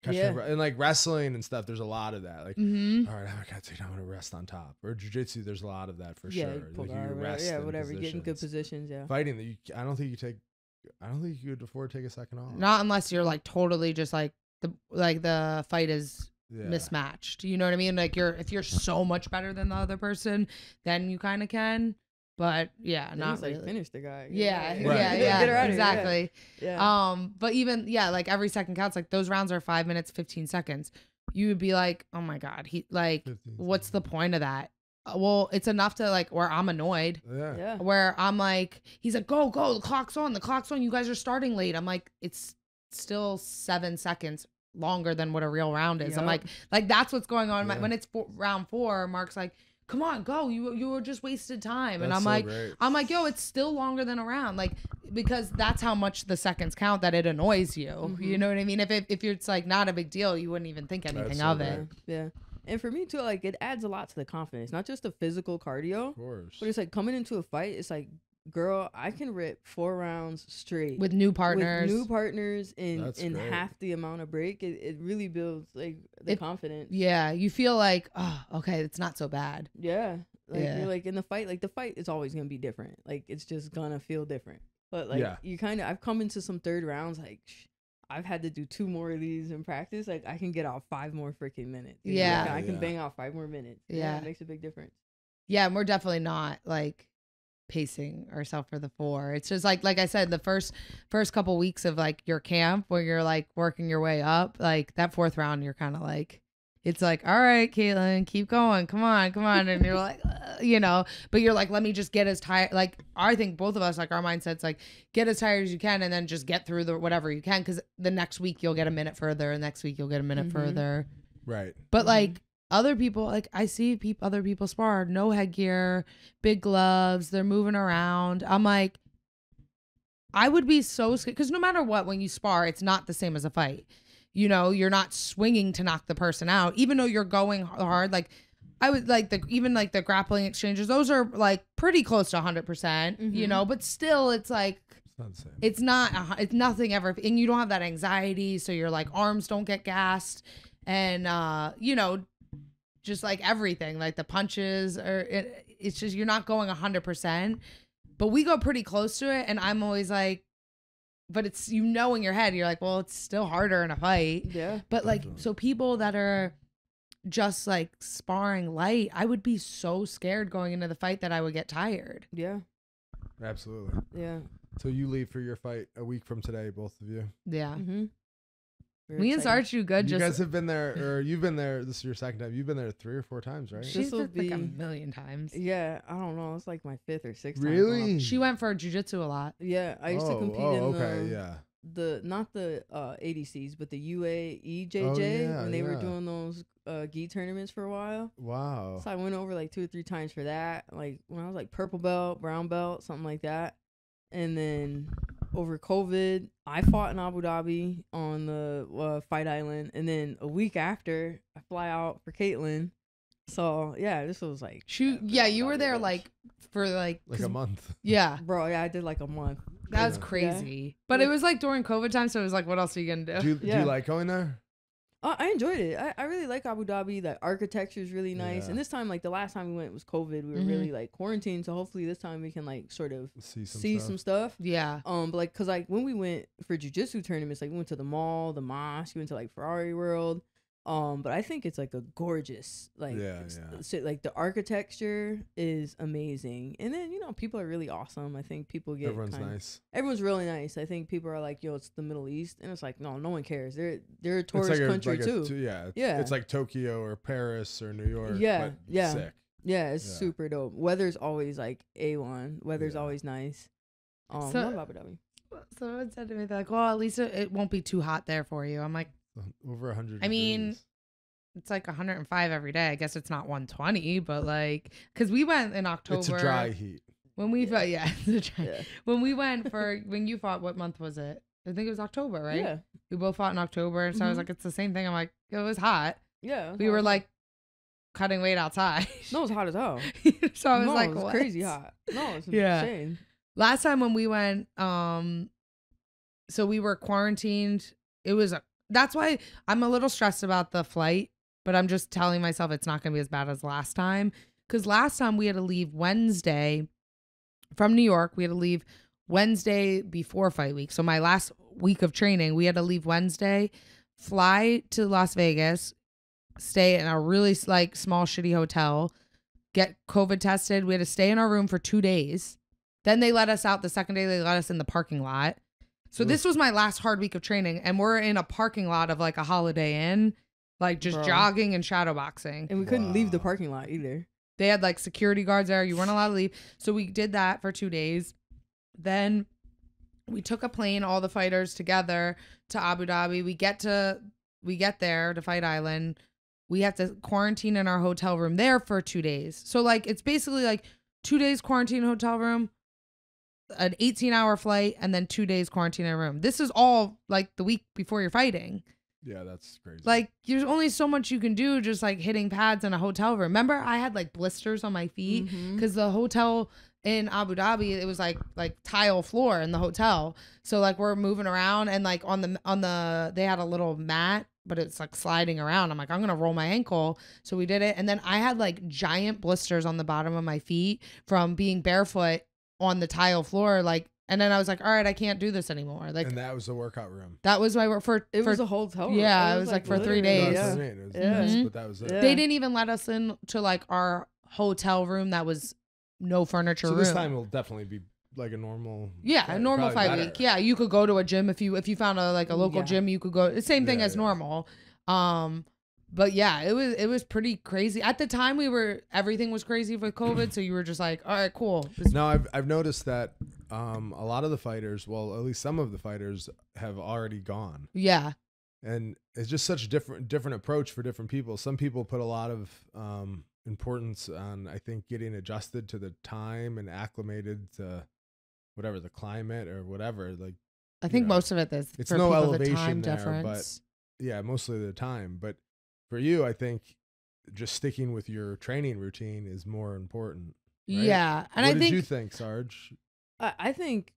Yeah. and like wrestling and stuff. There's a lot of that. Like, Mm-hmm. all right, I gotta take. I'm gonna rest on top. Or jiu-jitsu, there's a lot of that for Yeah. sure. You pull Like, guard, whatever. Yeah, in whatever. You get in good positions. positions. Yeah. Fighting that I don't think you could afford to take a second off. Not unless you're like totally just like the fight is Yeah. mismatched. You know what I mean? Like if you're so much better than the other person, then you kind of can. But yeah, Then not it's like, really. finish the guy. Yeah, Right. yeah, Get yeah, her outta here, exactly. Yeah. But even like every second counts. Like those rounds are 5 minutes, 15 seconds. You would be like, oh my god, he like, 15 what's the seconds. point of that? Well, it's enough to like where I'm annoyed. Yeah. Yeah. Where I'm like, he's like, go, the clock's on, you guys are starting late. I'm like, it's still 7 seconds longer than what a real round is. I'm Yup. like that's what's going on. Yeah. When it's round 4, Mark's like, come on, go, you were just wasted time. And That's I'm so like, great. yo, it's still longer than a round, like, because that's how much the seconds count, that it annoys you. Mhm. You know what I mean? If it's like not a big deal, you wouldn't even think anything That's so of great. it. Yeah. And for me too, like it adds a lot to the confidence, not just the physical cardio, Of course. but it's like coming into a fight. It's like, girl, I can rip 4 rounds straight With new partners. with new partners in That's in great. half the amount of break. It really builds like the confidence. Yeah, you feel like, oh, okay, it's not so bad. Yeah. Like Yeah. you're like in the fight, like the fight is always gonna be different. Like it's just gonna feel different. But like Yeah. you kind of, I've come into some third rounds like. I've had to do 2 more of these in practice. Like I can get out 5 more freaking minutes. you know? Yeah. Like, I can Yeah. bang out 5 more minutes. Yeah. It makes a big difference. Yeah, and we're definitely not like pacing ourselves for the 4. It's just like I said, the first couple weeks of like your camp where you're like working your way up, like that 4th round, you're kind of like, it's like, all right, Caitlin, keep going, come on, and you're like, you know, but you're like, let me just get as tired. Like I think both of us, like our mindset's like, get as tired as you can, and then just get through the whatever you can, because the next week you'll get a minute further, and next week you'll get a minute Mhm. further. Right. But like other people, like I see other people spar, no headgear, big gloves, they're moving around. I'm like, I would be so scared, because no matter what, when you spar, it's not the same as a fight. You know, you're not swinging to knock the person out, even though you're going hard. Like I would like the grappling exchanges, those are like pretty close to 100%, you Mhm. know, but still it's like, It's not the same. it's not, it's nothing ever. And you don't have that anxiety. So your like arms don't get gassed, and, you know, just like everything, like the punches it's just, you're not going 100%, but we go pretty close to it. And I'm always like, but it's, you know, in your head, you're like, well, it's still harder in a fight. Yeah. But like, Definitely. so people that are just like sparring light, I would be so scared going into the fight that I would get tired. Yeah. Absolutely. Yeah. So you leave for your fight a week from today, both of you. Yeah. Mm-hmm. Me and Sarge do good. You Just guys have been there, or you've been there. This is your second time. You've been there 3 or 4 times, right? she's This'll been like a be- million times. Yeah, I don't know. It's like my 5th or 6th time. Really? going. She went for jujitsu a lot. Yeah, I used to compete in okay, the yeah. not the ADCs, but the UAEJJ yeah, when they were yeah. doing those gi tournaments for a while. Wow. So I went over like 2 or 3 times for that. Like when I was like purple belt, brown belt, something like that. And then over COVID. I fought in Abu Dhabi on the Fight Island, and then a week after, I fly out for Caitlin. So yeah, this was like Shoot, yeah, you were there like for like a month. Yeah, bro. Yeah, I did like a month. that was Yeah. crazy. But it was like during COVID time, so it was like, what else are you gonna do? Do Yeah. you like going there? I enjoyed it. I really like Abu Dhabi. The architecture is really nice. Yeah. And this time, like the last time we went was COVID. We were Mhm. really like quarantined. So hopefully this time we can like sort of See some stuff. Yeah, But like, cause like when we went for jujitsu tournaments, like we went to the mall, the mosque, we went to like Ferrari World. But I think it's like a gorgeous, like, Yeah, so, like the architecture is amazing. And then, you know, people are really awesome. I think people get Everyone's nice. Everyone's really nice. I think people are like, yo, it's the Middle East. And it's like, no one cares. They're a It's tourist like country too. Yeah. Yeah. It's like Tokyo or Paris or New York. Yeah, But yeah. Sick. Yeah, it's Yeah. super dope. Weather's always like A1. Weather's Yeah. always nice. So- Love Abu Dhabi. someone said to me, they're like, well, at least it won't be too hot there for you. I'm like, Over 100. I mean, degrees. it's like 105 every day. I guess it's not 120, but like, because we went in October. it's a dry heat. When we fought, yeah, it's a dry. Yeah. When we went for when you fought, what month was it? I think it was October, right? Yeah. We both fought in October, so I was Mhm. like, it's the same thing. I'm like, it was hot. Yeah. We were like cutting weight outside. No, it's hot as hell. So I was no, like, it was what? crazy hot. No, it's Yeah. insane. Last time when we went, so we were quarantined. It was that's why I'm a little stressed about the flight, but I'm just telling myself it's not going to be as bad as last time. Because last time we had to leave Wednesday from New York. We had to leave Wednesday before fight week. So my last week of training, we had to leave Wednesday, fly to Las Vegas, stay in a really like small shitty hotel, get COVID tested. We had to stay in our room for 2 days. Then they let us out the second day. They let us in the parking lot. So this was my last hard week of training, and we're in a parking lot of like a Holiday Inn, like just Bro. jogging and shadow boxing. And we couldn't leave the Wow. parking lot either. They had like security guards there. You weren't allowed to leave. So we did that for 2 days. Then we took a plane, all the fighters together to Abu Dhabi. We get there to Fight Island. We have to quarantine in our hotel room there for 2 days. So like it's basically like 2 days quarantine hotel room, an 18-hour flight, and then 2 days quarantine in a room. This is all like the week before you're fighting. Yeah, that's crazy. Like there's only so much you can do just like hitting pads in a hotel room. Remember I had like blisters on my feet Mhm. because the hotel in Abu Dhabi, it was like tile floor in the hotel. So like we're moving around and like on the they had a little mat, but it's like sliding around. I'm like, I'm gonna roll my ankle. So we did it. And then I had like giant blisters on the bottom of my feet from being barefoot on the tile floor. Like, and then I was like, all right, I can't do this anymore. Like and that was the workout room. that was my work for It for was a hotel room. yeah, it was like for 3 literally- days. No, Yeah. that's what I mean. It was Yeah. nice, Mhm. but that was it. Yeah. They didn't even let us in to like our hotel room that was no furniture So room. this time will definitely be like a normal. Yeah, a fight, normal probably fight better. week. Yeah, you could go to a gym if you found a local Yeah. gym, you could go. Same thing Yeah, as yeah. normal. But yeah, it was pretty crazy. At the time everything was crazy with COVID, so you were just like, all right, cool. No, I've noticed that a lot of the fighters, well, at least some of the fighters, have already gone, Yeah. and it's just such a different approach for different people. Some people put a lot of importance on, I think, getting adjusted to the time and acclimated to whatever the climate or whatever. Like, I think know, most of it is it's for no people the elevation time there, difference. yeah, mostly the time. But for you, I think just sticking with your training routine is more important. right? Yeah. And What I did you think think, Sarge? I think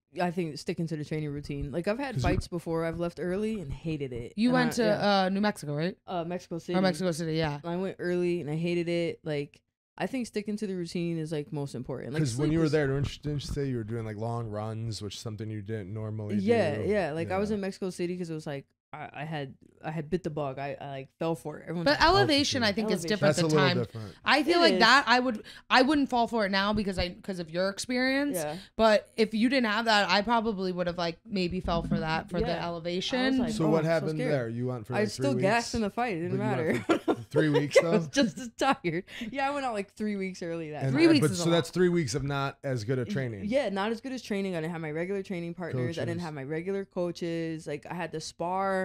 sticking to the training routine. Like I've had 'Cause you- fights before. I've left early and hated it. you And went to New Mexico, right? Mexico City. Or Mexico City, yeah. I went early and I hated it. Like I think sticking to the routine is like most important. Like Because when sleep you were is- there, didn't you say you were doing like long runs, which is something you didn't normally Yeah, do? yeah. Like I was Yeah. in Mexico City because it was like I had bit the bug. I like fell for it. Everyone's But like, elevation, I altitude. think, is Elevation. different That's a than little time. different. I feel It like is. that I wouldn't fall for it now because of your experience. yeah. But if you didn't have that, I probably would have like maybe fell for that for the Yeah. elevation. like, So oh, what I'm so happened scared. there? You went for I like was 3 still weeks? gassed in the fight. It didn't But you matter. went for 3 weeks I was though? just as tired. Yeah, I went out like 3 weeks early that And, 3 weeks but is a so lot. that's 3 weeks of not as good a training. Yeah, not as good as training. I didn't have my regular training partners. I didn't Coaches. have my regular coaches. Like I had to spar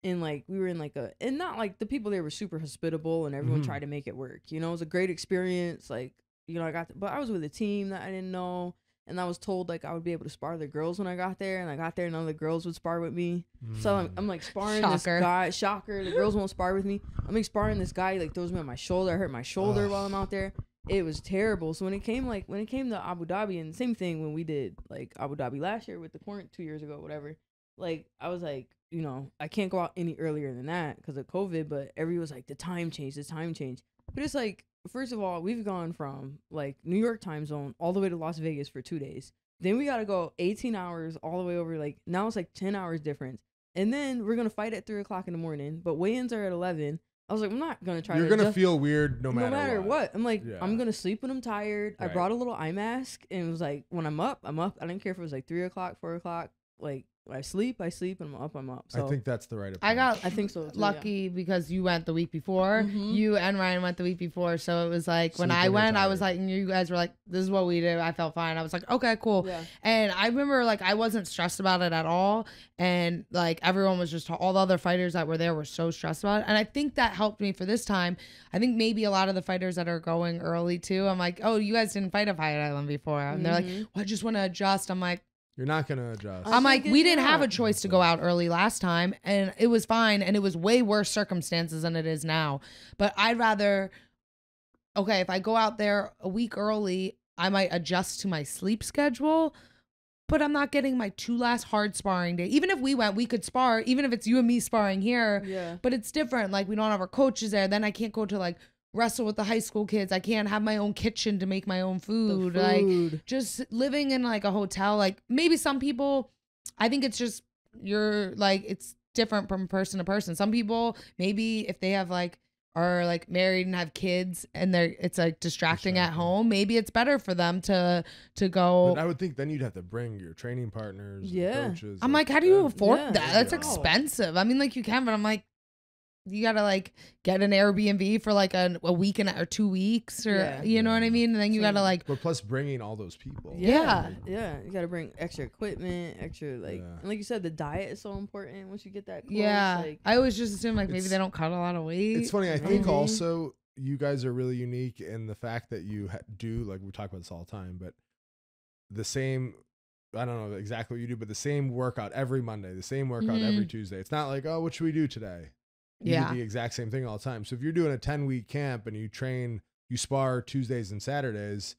in like we were in like and not like the people there were super hospitable and everyone Mhm. tried to make it work. You know, it was a great experience. Like, you know, but I was with a team that I didn't know. and I was told like I would be able to spar the girls when I got there, and I got there, none of the girls would spar with me. So I'm like sparring this guy. Shocker, the girls won't spar with me. I'm like sparring this guy, he, like throws me on my shoulder. I hurt my shoulder while I'm out there. It was terrible. So when it came to Abu Dhabi, and same thing when we did like Abu Dhabi last year with the quarantine 2 years ago, whatever. Like I was like, you know, I can't go out any earlier than that because of COVID. But everyone was like, the time changed. But it's like, first of all, we've gone from like New York time zone all the way to Las Vegas for 2 days. Then we got to go 18 hours all the way over. Like now it's like 10 hours difference. And then we're going to fight at 3 o'clock in the morning, but weigh-ins are at 11. I was like, I'm not going to try. You're going to feel weird no matter what. I'm like, I'm going to sleep when I'm tired. Right. I brought a little eye mask, and it was like, when I'm up. I didn't care if it was like 3 o'clock, 4 o'clock. Like, when I sleep, and I'm up. So I think that's the right approach. I think so too, lucky because you went the week before. You and Ryan went the week before, so it was like when I went, I was like, and you guys were like, this is what we did. I felt fine. I was like, okay, cool. Yeah. And I remember like I wasn't stressed about it at all, and like everyone was just, all the other fighters that were there were so stressed about it, and I think that helped me for this time. I think maybe a lot of the fighters that are going early too, I'm like, oh, you guys didn't fight a Fight Island before, and they're like, well, I just want to adjust. I'm like, you're not going to adjust. I'm like, we didn't have a choice to go out early last time, and it was fine, and it was way worse circumstances than it is now. But I'd rather, okay, if I go out there a week early, I might adjust to my sleep schedule, but I'm not getting my 2 last hard sparring day. Even if we went, we could spar, even if it's you and me sparring here. Yeah. But it's different. Like, we don't have our coaches there. Then I can't go to, like, wrestle with the high school kids. I can't have my own kitchen to make my own food. Like, just living in like a hotel, like maybe some people, I think it's just, you're like, it's different from person to person. Some people, maybe if they have like, are like married and have kids and it's like distracting at home, maybe it's better for them to go. But I would think then you'd have to bring your training partners, and coaches. I'm like, how do you afford that? That's expensive. I mean, like you can, but I'm like, you gotta like get an Airbnb for like a week or 2 weeks, or you know what I mean, and then you gotta like. But plus bringing all those people. Yeah. You gotta bring extra equipment, extra like, and like you said, the diet is so important once you get that close. Yeah, like, I always just assume like maybe they don't cut a lot of weight. It's funny. I think also you guys are really unique in the fact that you do, like we talk about this all the time, but the same. I don't know exactly what you do, but the same workout every Monday, the same workout every Tuesday. It's not like, oh, what should we do today? You do the exact same thing all the time. So if you're doing a 10-week camp and you spar Tuesdays and Saturdays,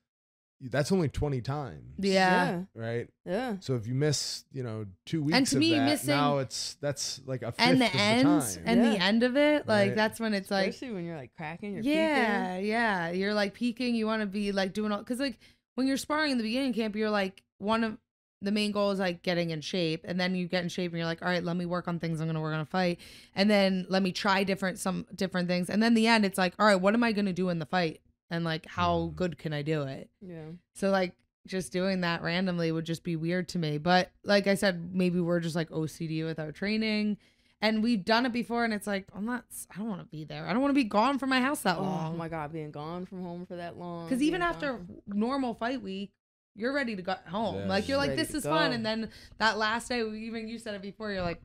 that's only 20 times. Yeah. Right? Yeah. So if you miss, 2 weeks and to me, missing, now that's like a fifth and the of end, the time. And the end of it, like that's when it's like, especially when you're like cracking, you're peaking. Yeah. You're like peaking. You want to be like doing all, because like when you're sparring in the beginning camp, you're like, one of the main goal is like getting in shape, and then you get in shape and you're like, all right, let me work on things I'm going to work on a fight. And then let me try some different things. And then the end, it's like, all right, what am I going to do in the fight? And like, how good can I do it? Yeah. So like just doing that randomly would just be weird to me. But like I said, maybe we're just like OCD with our training, and we've done it before. And it's like, I don't want to be there. I don't want to be gone from my house that long. Oh my God. Being gone from home for that long. Cause even after normal fight week, you're ready to go home. Yeah, like, you're like, this is fun. And then that last day, even you said it before, you're like,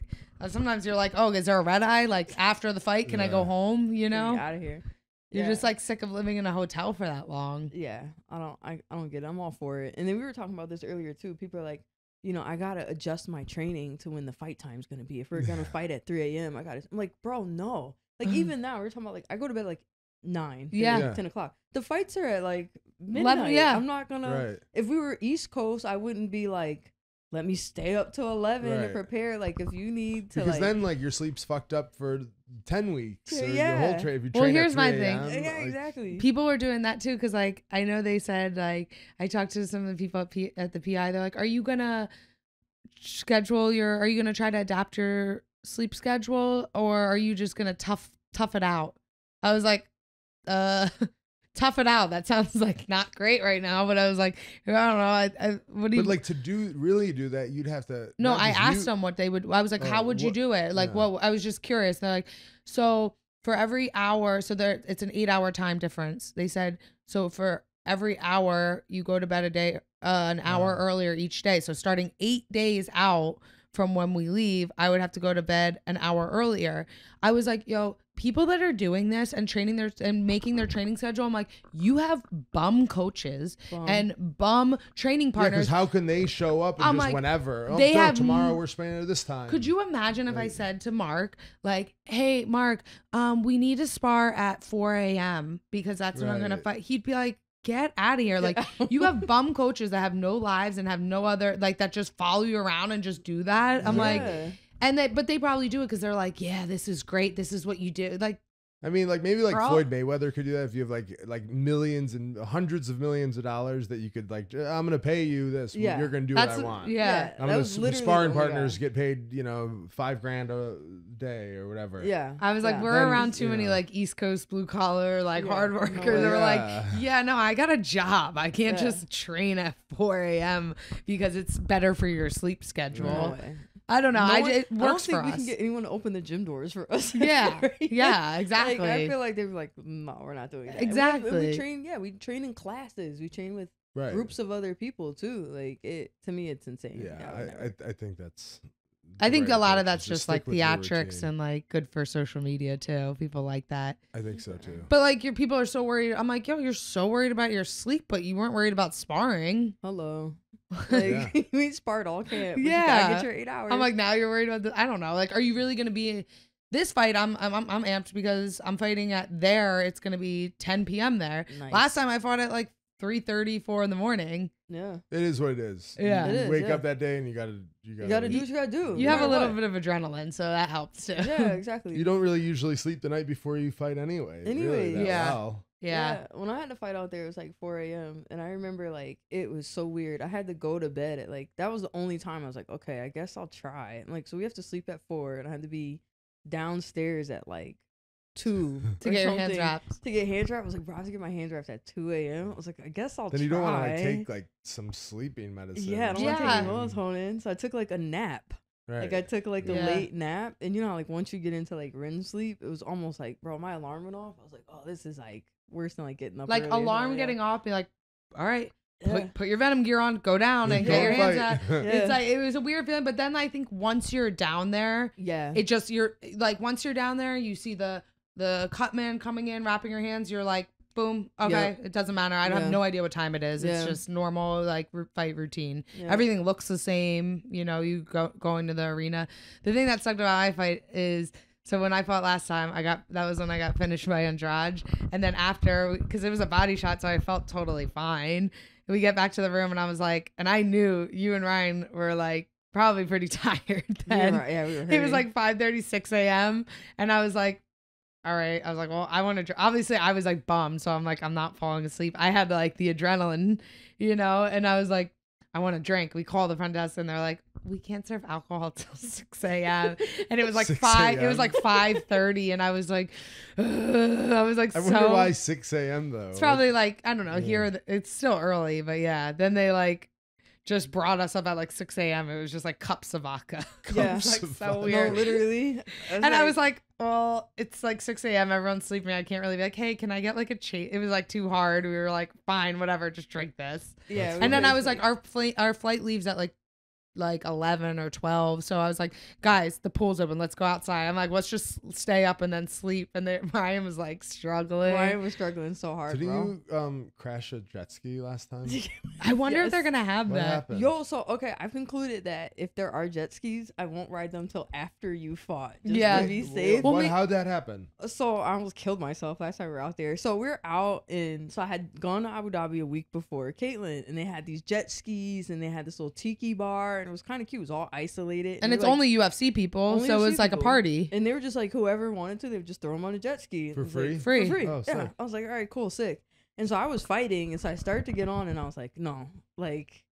sometimes you're like, oh, is there a red eye? Like, after the fight, can I go home? You know? Get out of here. You're just like sick of living in a hotel for that long. Yeah. I don't get it. I'm all for it. And then we were talking about this earlier too. People are like, I got to adjust my training to when the fight time's going to be. If we're going to fight at 3 a.m., I'm like, bro, no. Like, even now, we're talking about like, I go to bed like 9, 10 o'clock. The fights are at like midnight. 11, I'm not gonna. If we were East Coast, I wouldn't be like, let me stay up till 11 and prepare. Like, if you need to, because then like your sleep's fucked up for 10 weeks. Or your whole if you here's my thing. Yeah, exactly. People were doing that too, because like I know they said, like, I talked to some of the people at the PI. They're like, are you gonna try to adapt your sleep schedule, or are you just gonna tough it out? I was like, tough it out. That sounds like not great right now, but I was like, I don't know. What do you? But like, to really do that, you'd have to. No, I asked them what they would. I was like, how would you do it? Like, what? I was just curious. They're like, so for every hour, so it's an 8-hour time difference. They said, so for every hour, you go to bed an hour earlier each day. So starting 8 days out from when we leave, I would have to go to bed an hour earlier. I was like, yo, people that are doing this and making their training schedule, I'm like, you have bum coaches and bum training Yeah, because partners. how can they show up and I'm just like, whenever? Oh, they no, have tomorrow we're spending it this time. Could you imagine if I said to Mark, like, hey, Mark, we need to spar at 4 a.m. because that's when I'm going to Right. fight. He'd be like, get out of here. Like, you have bum coaches that have no lives and have no other, like, that just follow you around and just do that. I'm like, but they probably do it because they're like, yeah, this is great. This is what you do. Like, I mean, like maybe like Girl. Floyd Mayweather could do that if you have like millions and hundreds of millions of dollars that you could like. I'm gonna pay you this. Yeah. You're gonna do what I that's, want. yeah. I'm gonna sparring partners get paid, $5,000 a day or whatever. Yeah. I was like, Yeah. we're Then, around too many yeah. like East Coast blue collar, like Yeah. hard No workers. way. They were like, Yeah. yeah, no, I got a job. I can't Yeah. just train at 4 a.m. because it's better for your sleep schedule. No way. I don't know. No one- it I don't works think for we us. can get anyone to open the gym doors for us. Yeah. Yeah, Like, exactly. I feel like they'd be like, no, we're not doing that. Exactly. We train, we train in classes. We train with Right. groups of other people too. Like to me, it's insane. Yeah, I would never. I think that's. I think the a right lot of approach, that's is just stick like with your theatrics routine. and like good for social media too. People like that. I think so too. But like your people are so worried. I'm like, yo, you're so worried about your sleep, but you weren't worried about sparring. Hello. Like we sparred all camp. But you Yeah. gotta get your 8 hours. I'm like, now you're worried about I don't know. Like, are you really gonna be this fight? I'm amped because I'm fighting at there. It's gonna be 10 p.m. there. Nice. Last time I fought at like 3:30, 4 in the morning. Yeah. It is what it is. Yeah. You It is, wake yeah. up that day and you gotta You gotta do what you gotta do. You no have a matter little what. bit of adrenaline, so that helps too. Yeah, exactly. You don't really usually sleep the night before you fight anyway. Anyway, really, that yeah. well. Yeah. When I had to fight out there, it was like 4 a.m. And I remember like it was so weird. I had to go to bed at like that was the only time I was like, okay, I guess I'll try. And, like so we have to sleep at 4, and I had to be downstairs at like 2 To or get your hands something wrapped. To get hands wrapped, I was like, bro, I have to get my hands wrapped at 2 a.m. I was like, I guess I'll Then try. you don't want to like take like some sleeping medicine. Yeah, I don't want to Yeah. take melatonin. So I took like a nap. Right. Like I took like a Yeah. late nap, and you know how, like once you get into like REM sleep, it was almost like, bro, my alarm went off. I was like, oh, this is like worse than like getting up. Like early. alarm Yeah. getting off, be like, all right, Yeah. put your Venom gear on, go down and Go get your hands fight. out. Yeah. It's like it was a weird feeling, but then I think once you're down there, Yeah. it just you're like once you're down there, you see the cut man coming in, wrapping your hands. You're like, boom, okay, Yep. it doesn't matter. I have Yeah. no idea what time it is. It's Yeah. just normal like fight routine. Yeah. Everything looks the same. You know, you going to the arena. The thing that sucked about my fight is. So when I fought last time, that was when I got finished by Andrade, and then after, because it was a body shot, so I felt totally fine. We get back to the room, and I was like, and I knew you and Ryan were like probably pretty tired then. We were It was hurting. like 5:36 a.m. and I was like, all right. I was like, well, I want to. Obviously, I was like bummed, so I'm like, I'm not falling asleep. I had like the adrenaline, and I was like, I want to drink. We called the front desk, and they're like, we can't serve alcohol till 6 a.m. And it was like 6 5. It was a.m.. like 5:30, and I was like, I was like, I so. wonder why 6 a.m. though. It's probably like I don't know. Yeah. Here, it's still early, but yeah. Then they like just brought us up at like 6 a.m. It was just like cups of vodka. Yeah. It was, like Cups of so vodka. weird. No, literally. And I was like, well, it's like 6 a.m. Everyone's sleeping. I can't really be like, hey, can I get like a chase? It was like too hard. We were like, fine, whatever, just drink this. yeah. That's we And then were I was like, basically- our flight leaves at like 11 or 12. So I was like, guys, the pool's open. Let's go outside. I'm like, let's just stay up and then sleep. And then Ryan was like struggling. Ryan was struggling so hard, Didn't bro. you crash a jet ski last time? I wonder if Yes. they're gonna have What that. happened? Yo, so okay, I've concluded that if there are jet skis, I won't ride them till after you fought. Just Yeah. to be safe. Well, How'd that happen? So I almost killed myself last time we were out there. So we're out so I had gone to Abu Dhabi a week before Caitlin, and they had these jet skis, and they had this little tiki bar, and it was kind of cute. It was all isolated, And we it's were, like, only UFC people, only so UFC it's like a people. party. and they were just like whoever wanted to, they would just throw them on a jet ski For It was, like, free? Free. For free. Oh, Yeah. sick. I was like, all right, cool, sick. And so I was fighting, and so I started to get on, and I was like, no, like,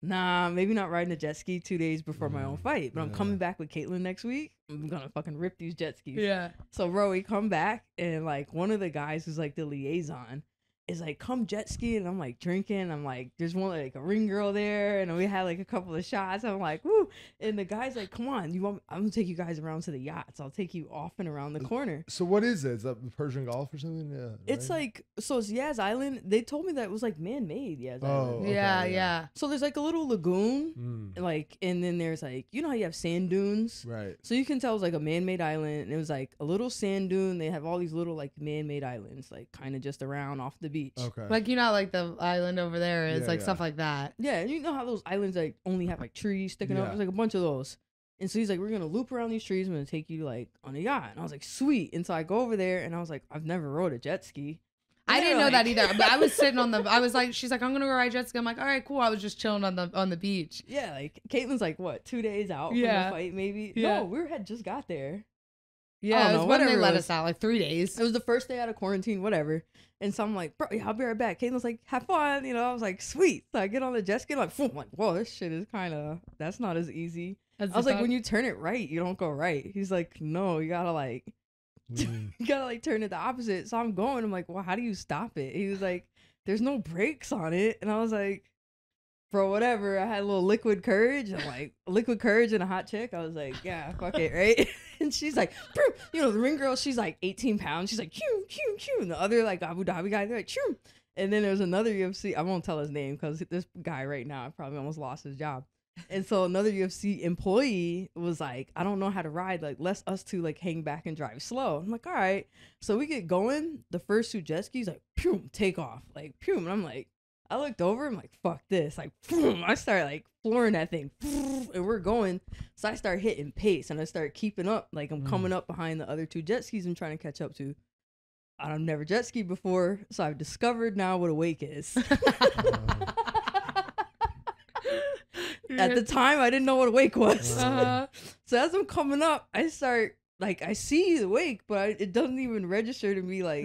nah, maybe not riding a jet ski 2 days before my own fight. But I'm Yeah. coming back with Caitlin next week. I'm gonna fucking rip these jet skis. Yeah. So bro, we come back, and like one of the guys who's like the liaison, is like, come jet ski, and I'm like drinking. I'm like, there's one like a ring girl there, and we had like a couple of shots. I'm like, woo! And the guy's like, come on, I'm gonna take you guys around to the yachts. I'll take you off and around the corner. So what is it? Is that Persian Gulf or something? Yeah, right? It's like, so it's Yaz Island. They told me that it was like man-made Yaz Oh, Island. okay, Yeah. So there's like a little lagoon, like, and then there's like, you know how you have sand dunes? Right. So you can tell it was like a man-made island, and it was like a little sand dune. They have all these little like man-made islands, like kind of just around off the beach. Okay. Like, you know, like the island over there is Yeah, like yeah. stuff like that. Yeah, and you know how those islands like only have like trees sticking up? Yeah. There's like a bunch of those. And so he's like, we're gonna loop around these trees. I'm gonna take you like on a yacht. And I was like, sweet. And so I go over there, and I was like, I've never rode a jet ski. I And didn't they're know that like- either. But I was sitting on I was like, she's like, I'm gonna go ride jet ski. I'm like, all right, cool. I was just chilling on the beach. Yeah, like Caitlin's like, what, 2 days out from Yeah. the fight, maybe? Yeah. No, we had just got there. Yeah, I don't it know, was when whatever they it let was. us out, like 3 days. It was the first day out of quarantine, whatever. And so I'm like, bro, yeah, I'll be right back. Caitlin's like, have fun. You know, I was like, sweet. So I get on the jet ski, like, I'm like, whoa, this shit is kind of, that's not as easy. I was like, when you turn it right, you don't go right. He's like, no, you gotta like, Mm. you gotta like turn it the opposite. So I'm going. I'm like, well, how do you stop it? He was like, there's no brakes on it. And I was like, bro, whatever. I had a little liquid courage. I'm like, liquid courage and a hot chick. I was like, yeah, fuck it, right? And she's like, "Phew." You know, the ring girl, she's like 18 pounds. She's like, chew, chew, chew. And the other like Abu Dhabi guy, they're like, chew. And then there's another UFC. I won't tell his name because this guy right now, I probably almost lost his job. And so another UFC employee was like, I don't know how to ride. Like, let's us two like hang back and drive slow. I'm like, all right. So we get going. The first two jet skis like, pew, take off. Like, pew. And I'm like, I looked over. I'm like, fuck this. Like, phew, I start like flooring that thing. And we're going. So I start hitting pace and I start keeping up. Like, I'm coming up behind the other two jet skis I'm trying to catch up to. I've never jet skied before. So I've discovered now what a wake is. At the time, I didn't know what a wake was. So as I'm coming up, I start, like, I see the wake, but it doesn't even register to me, like,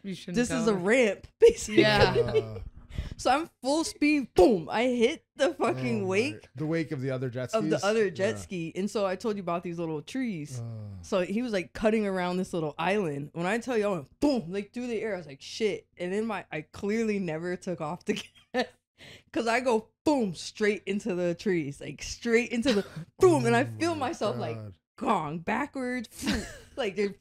you shouldn't this go. is a ramp, basically. Yeah. So I'm full speed, boom, I hit the fucking Oh, wake my. The wake of the other jet skis? of the other jet Yeah. ski. And so I told you about these little trees. Oh. So he was, like, cutting around this little island. When I tell you, I went, boom, like, through the air. I was like, shit. And then I clearly never took off the gas. Because I go, boom, straight into the trees. Like, straight into the, boom. And I feel Oh my myself, like, God. gong, backwards. Like, and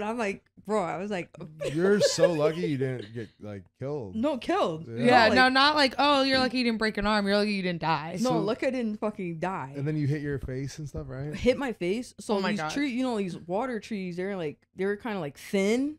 I'm like, bro, I was like, You're so lucky you didn't get like killed. no, killed. Yeah, like, no, not like, oh, you're lucky you didn't break an arm. You're lucky you didn't die. No, So- look, I didn't fucking die. And then you hit your face and stuff, right? Hit my face. So Oh my these God. trees, you know, these water trees, they were kind of like thin.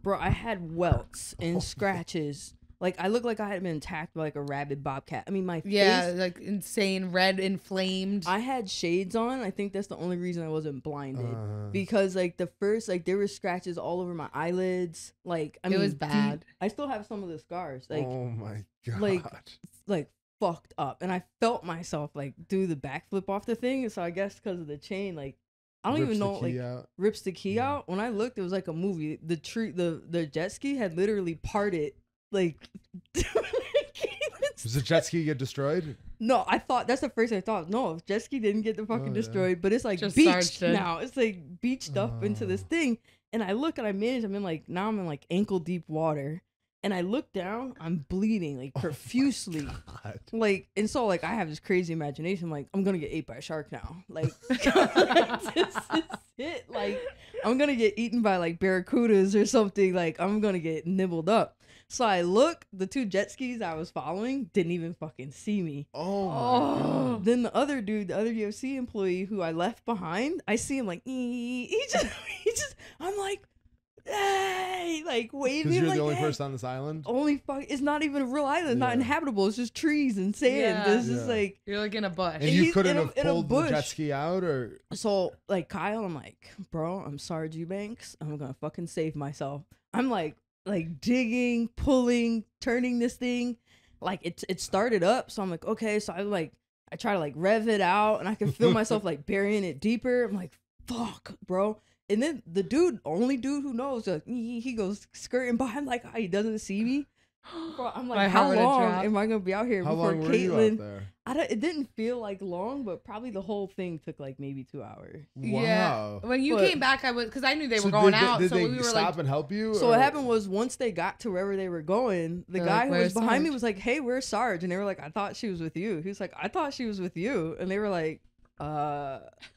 Bro, I had welts and scratches. Like, I looked like I had been attacked by like a rabid bobcat. I mean, my Yeah, face, like insane, red, inflamed. I had shades on. I think that's the only reason I wasn't blinded. Uh, Because like the first, like there were scratches all over my eyelids. Like, I It mean, was bad. deep. I still have some of the scars. Like, oh my God. like fucked up, and I felt myself like do the backflip off the thing. So I guess because of the chain, like I don't Rips even the know, key like out. rips the key Yeah. out. When I looked, it was like a movie. The tree, the jet ski had literally parted. Like, Does the jet ski get destroyed? no, I thought that's the first I thought. No, jet ski didn't get the fucking Oh, yeah. destroyed, but it's like Just beached Sarge did. now. It's like beached up into this Oh. thing, and I look and I manage. I'm in like ankle deep water, and I look down. I'm bleeding like profusely. God. Like, and so like I have this crazy imagination. Like, I'm gonna get ate by a shark now. Like, this is it. Like, I'm gonna get eaten by like barracudas or something. Like, I'm gonna get nibbled up. So I look, the two jet skis I was following didn't even fucking see me. Oh, my Oh. God. Then the other dude, the other UFC employee who I left behind, I see him like, he just, I'm like, hey, like waving. Because you're like, the only hey. person on this island? Only fuck, it's not even a real island. It's not Yeah. inhabitable. It's just trees and sand. Yeah. It's just Yeah. like, You're like in a bush. And And you he's couldn't in a- have in a pulled the jet bush. ski out, or so like Kyle, I'm like, bro, I'm sorry, Eubanks. I'm gonna fucking save myself. I'm like digging, pulling, turning this thing. Like it started up, so I'm like, okay. So I try to like rev it out, and I can feel myself like burying it deeper. I'm like, fuck, bro. And then the only dude who knows, like, he goes skirting by. I'm like, he doesn't see me. Bro, I'm My like, how heart would've long dropped. am I gonna be out here How before long were you out Caitlyn? there? It didn't feel like long, but probably the whole thing took like maybe 2 hours. Wow. When you But- came back, I was because I knew they So were going did out. Did So they we were stop like, and help you? So or- what happened was once they got to wherever they were going, the They're guy like, who was "Where's behind me Sarge?" was like, "Hey, where's Sarge?" And they were like, "I thought she was with you." He was like, "I thought she was with you," and they were like,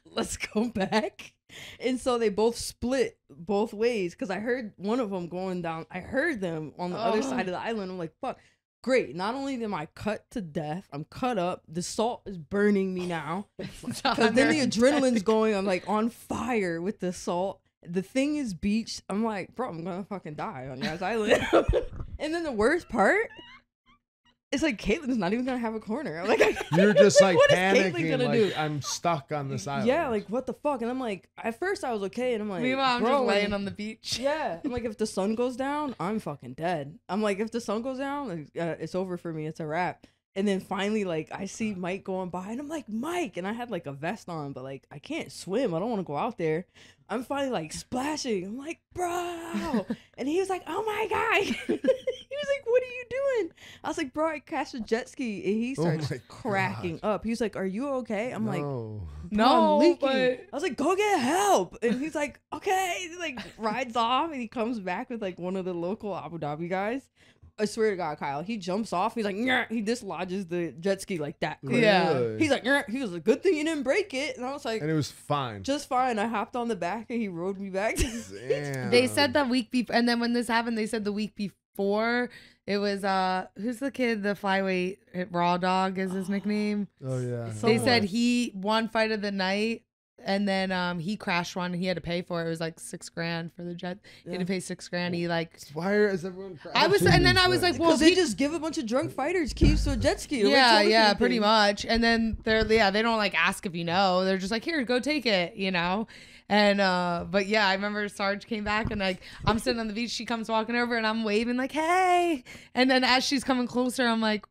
let's go back." And so they both split both ways because I heard one of them going down. I heard them on the other side of the island. I'm like, fuck. Great. Not only am I cut to death, I'm cut up. The salt is burning me now. Because then the adrenaline's going. I'm like on fire with the salt. The thing is beached. I'm like, bro, I'm gonna fucking die on your island. And then the worst part, it's like Caitlyn's not even gonna have a corner. I'm like, You're just like what is Caitlyn panicking, gonna like do? I'm stuck on this island. Yeah, like what the fuck? And I'm like, at first I was okay, and I'm like, meanwhile, I'm bro, just laying like, on the beach. yeah. I'm like, if the sun goes down, I'm fucking dead. I'm like, if the sun goes down, like, it's over for me. It's a wrap. And then finally, like, I see Mike going by, and I'm like, Mike. And I had like a vest on, but like, I can't swim. I don't want to go out there. I'm finally like splashing. I'm like, bro. And he was like, oh my God. He was like, what are you doing? I was like, bro, I crashed a jet ski. And he starts my cracking up. He was like, are you okay? I'm like, No. "Bro, I'm leaking." but I was like, go get help. And he's like, okay. He like rides off and he comes back with like one of the local Abu Dhabi guys. I swear to God, Kyle, he jumps off. He's like, "Nyah." He dislodges the jet ski like that. quick. Yeah. Really? He's like, "Nyah." He was a good thing you didn't break it. And I was like, And it was fine. just fine. I hopped on the back and he rode me back. Damn. they said the week before, and then when this happened, they said the week before it was who's the kid, the flyweight Raw Dog is his nickname. Oh yeah. So- They Someone. said he won fight of the night. And then he crashed one and he had to pay for it. It was like $6,000 for the jet. He had to pay $6,000. He like Why is everyone? I was, and then I was like, well, Because they he, just give a bunch of drunk fighters keys to a jet ski. Nobody yeah, told us yeah, anything. pretty much. And then they don't like ask if you know. They're just like, here, go take it, you know. And but yeah, I remember Sarge came back and like I'm sitting on the beach. She comes walking over and I'm waving like, hey. And then as she's coming closer, I'm like,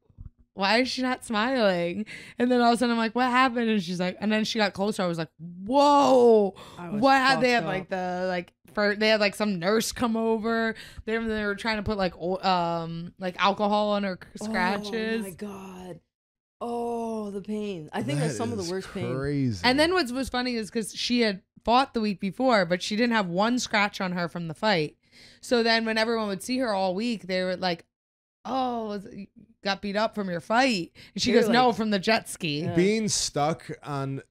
why is she not smiling? And then all of a sudden I'm like, what happened? And she's like, and then she got closer. I was like, whoa, I was what? Had they fucked had like up. the like for they had like some nurse come over. They were trying to put like alcohol on her scratches. Oh my God. Oh, the pain. I think that's some of the worst pain. Crazy. And then what was funny is because she had fought the week before, but she didn't have one scratch on her from the fight. So then when everyone would see her all week, they were like, oh, you got beat up from your fight. And she They were goes, no, like- from the jet ski. Yeah. being stuck on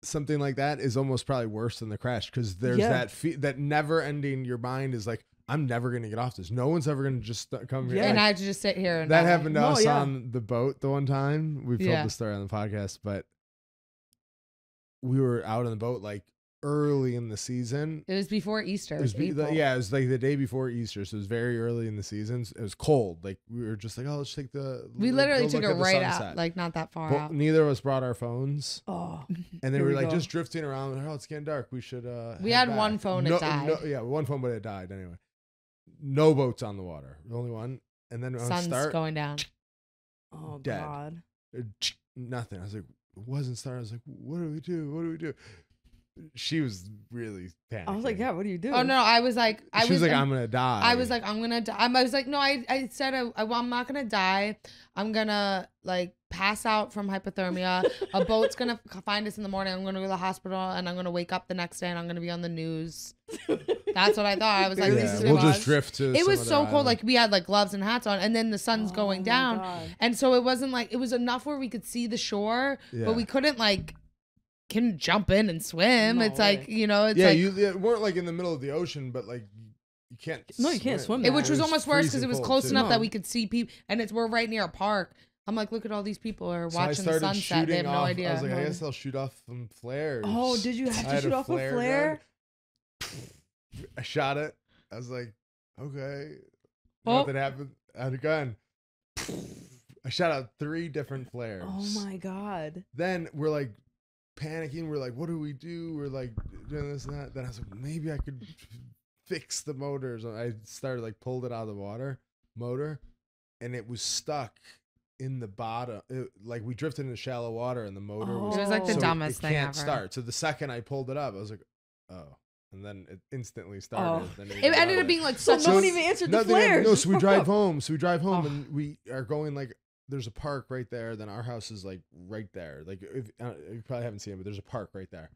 something like that is almost probably worse than the crash because there's Yeah. that never ending. Your mind is like, I'm never gonna get off this. No one's ever gonna just come here. Yeah. And Like, I had to just sit here and that die. happened to No, us yeah. on the boat the one time. We've Yeah. told the story on the podcast, but we were out on the boat like early in the season. It was before Easter. It was April. it was like the day before Easter, so it was very early in the season. It was cold. Like we were just like, oh, let's take the. We go literally look took it at the right sunset. out, like not that far But out. neither of us brought our phones, Oh, and they Here were we like go. just drifting around. Oh, it's getting dark. We should. We head had one back." phone, it No, died. yeah, one phone, but it died anyway. No boats on the water. Only one. And then on Sun's start, going down. oh Dead. God. nothing. I was like, it wasn't starting. I was like, what do we do? What do we do? She was really panicking. I was like, yeah, what do you do? Oh no, I was like, She was like, I'm gonna die. I was like, I'm gonna die. I was like, no, I said I'm not gonna die. I'm gonna like pass out from hypothermia. A boat's gonna find us in the morning. I'm gonna go to the hospital and I'm gonna wake up the next day and I'm gonna be on the news. That's what I thought. I was like, yeah, this is we'll gonna just drift to. It some was other so cold. island. Like we had like gloves and hats on, and then the sun's Oh going my down, God. and so it wasn't like it was enough where we could see the shore, Yeah. but we couldn't like can jump in and swim. No it's like way. you know, it's yeah, like you weren't like in the middle of the ocean, but like you can't. No, you can't swim which It was was almost worse because freezing it was cold, close too. enough that No. we could see people, and we're right near a park. I'm like, look at all these people are So I watching the started sunset. They have shooting no off. idea. I was like, I guess I'll shoot off some flares. Oh, did you have I to had shoot off a flare? gun. I shot it. I was like, okay. Oh. Nothing happened. I had a gun. I shot out 3 different flares. Oh my God. Then we're like panicking. We're like, what do we do? We're like doing this and that. Then I was like, maybe I could fix the motors. I started like pulled it out of the motor, and it was stuck in the bottom. Like we drifted into shallow water, and the motor was. It was like the Oh. dumbest it thing can't ever. start. So the second I pulled it up, I was like, oh. and then it instantly started. Then It ended up being like So such no a one even answered the flares. No, so we Fuck drive up. home. So we drive home, Oh. and we are going like there's a park right there. Then our house is like right there. Like if, you probably haven't seen it, but there's a park right there.